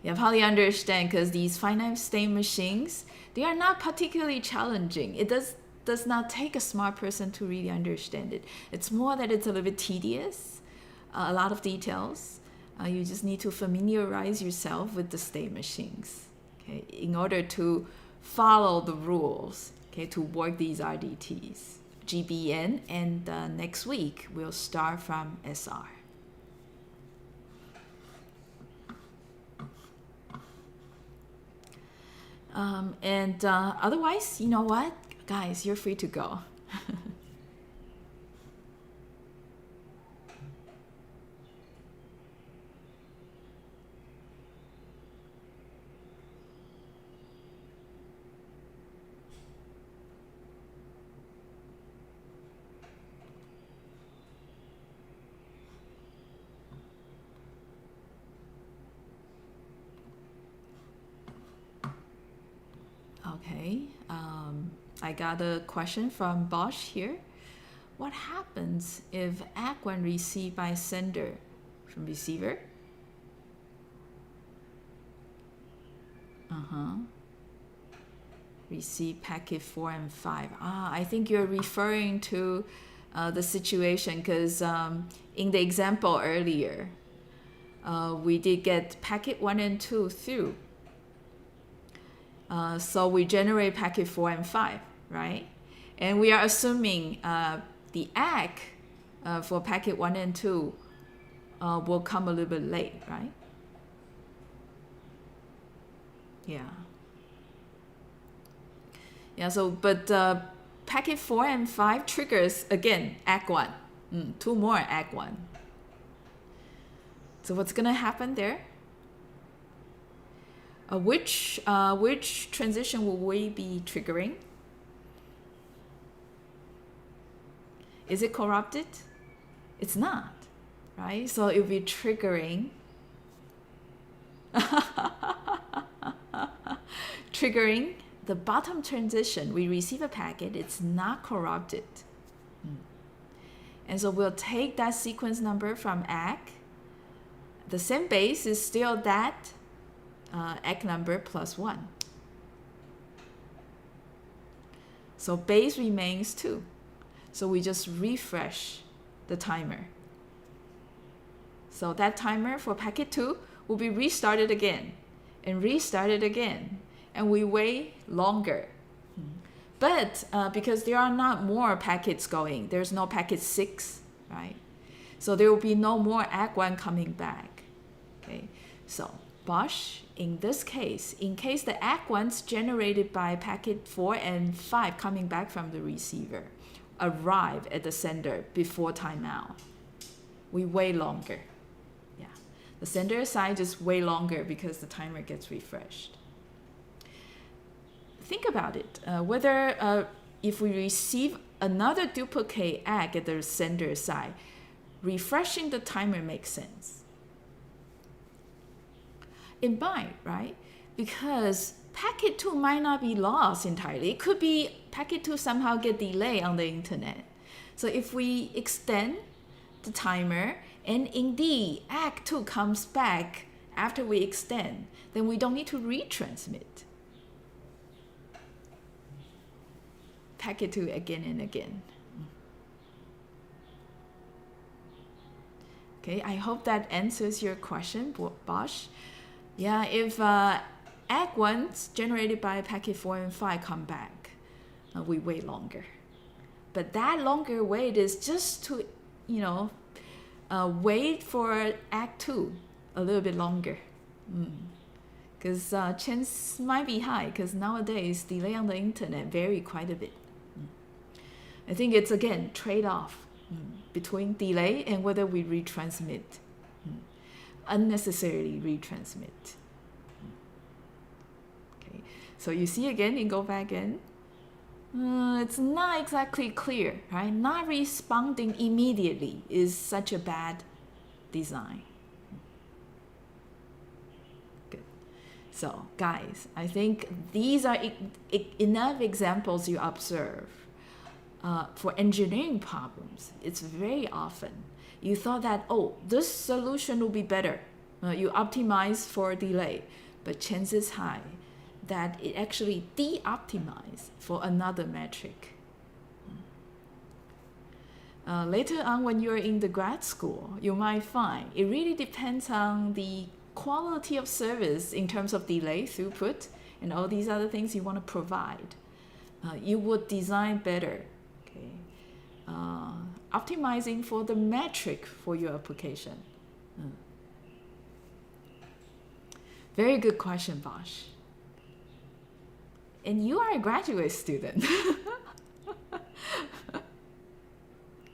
You probably understand because these finite state machines, they are not particularly challenging. It does not take a smart person to really understand it. It's more that it's a little bit tedious, a lot of details. You just need to familiarize yourself with the state machines, okay, in order to follow the rules, okay, to work these RDTs, GBN, and next week we'll start from SR. Otherwise, you know what? Guys, you're free to go. Okay, I got a question from Bosch here. What happens if ACK when received by sender from receiver? Receive packet 4 and 5. I think you're referring to the situation because in the example earlier, we did get packet 1 and 2 through. So we generate packet 4 and 5, right? And we are assuming the ACK for packet 1 and 2 will come a little bit late, right? Yeah, so, but packet 4 and 5 triggers, again, ACK 1. 2 more ACK 1. So what's going to happen there? Which transition will we be triggering? Is it corrupted? It's not, right? So it will be triggering triggering the bottom transition. We receive a packet, it's not corrupted. And so we'll take that sequence number from ACK. The same base is still that ACK number plus 1. So base remains 2. So we just refresh the timer. So that timer for packet 2 will be restarted again and restarted again. And we wait longer. But because there are not more packets going, there's no packet 6, right? So there will be no more ACK 1 coming back. Okay, so Bosch, in this case, in case the ACK 1s generated by packet 4 and 5 coming back from the receiver arrive at the sender before timeout, we wait longer. Yeah, the sender side just wait longer because the timer gets refreshed. Think about it, whether if we receive another duplicate ACK at the sender side, refreshing the timer makes sense. It might, right? Because packet 2 might not be lost entirely. It could be packet 2 somehow get delayed on the internet. So if we extend the timer and indeed ACK 2 comes back after we extend, then we don't need to retransmit packet 2 again and again. Okay, I hope that answers your question, Bosch. Yeah, if ACK 1s generated by packet 4 and 5 come back, we wait longer. But that longer wait is just to, wait for ACK 2 a little bit longer. Because chance might be high, because nowadays delay on the internet vary quite a bit. I think it's, again, trade-off between delay and whether we retransmit. Unnecessarily retransmit. Okay, so you see again, you go back in. It's not exactly clear, right? Not responding immediately is such a bad design. Good. So, guys, I think these are enough examples you observe. For engineering problems, it's very often you thought that, this solution will be better. You optimize for delay, but chances high that it actually de-optimized for another metric. Later on, when you're in the grad school, you might find it really depends on the quality of service in terms of delay, throughput, and all these other things you want to provide. You would design better. Optimizing for the metric for your application. Very good question, Bosch. And you are a graduate student.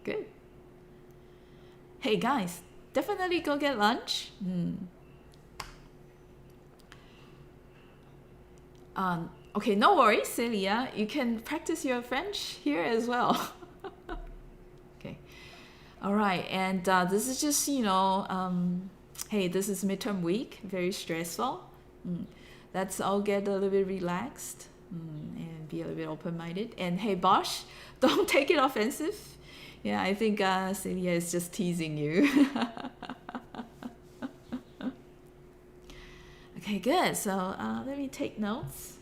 Good. Hey guys, definitely go get lunch. Okay, no worries, Celia. You can practice your French here as well. Okay. All right, and this is just, hey, this is midterm week, very stressful. Let's all get a little bit relaxed. and be a little bit open-minded. And hey, Bosch, don't take it offensive. Yeah, I think Celia is just teasing you. Okay, good. So let me take notes.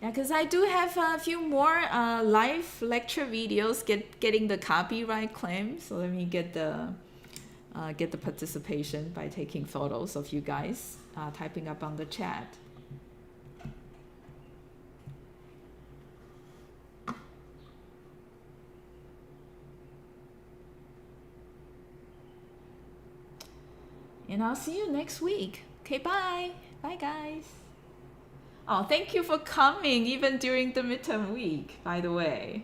Yeah, because I do have a few more live lecture videos getting the copyright claim. So let me get the participation by taking photos of you guys typing up on the chat. And I'll see you next week. Okay, bye. Bye, guys. Oh, thank you for coming even during the midterm week, by the way.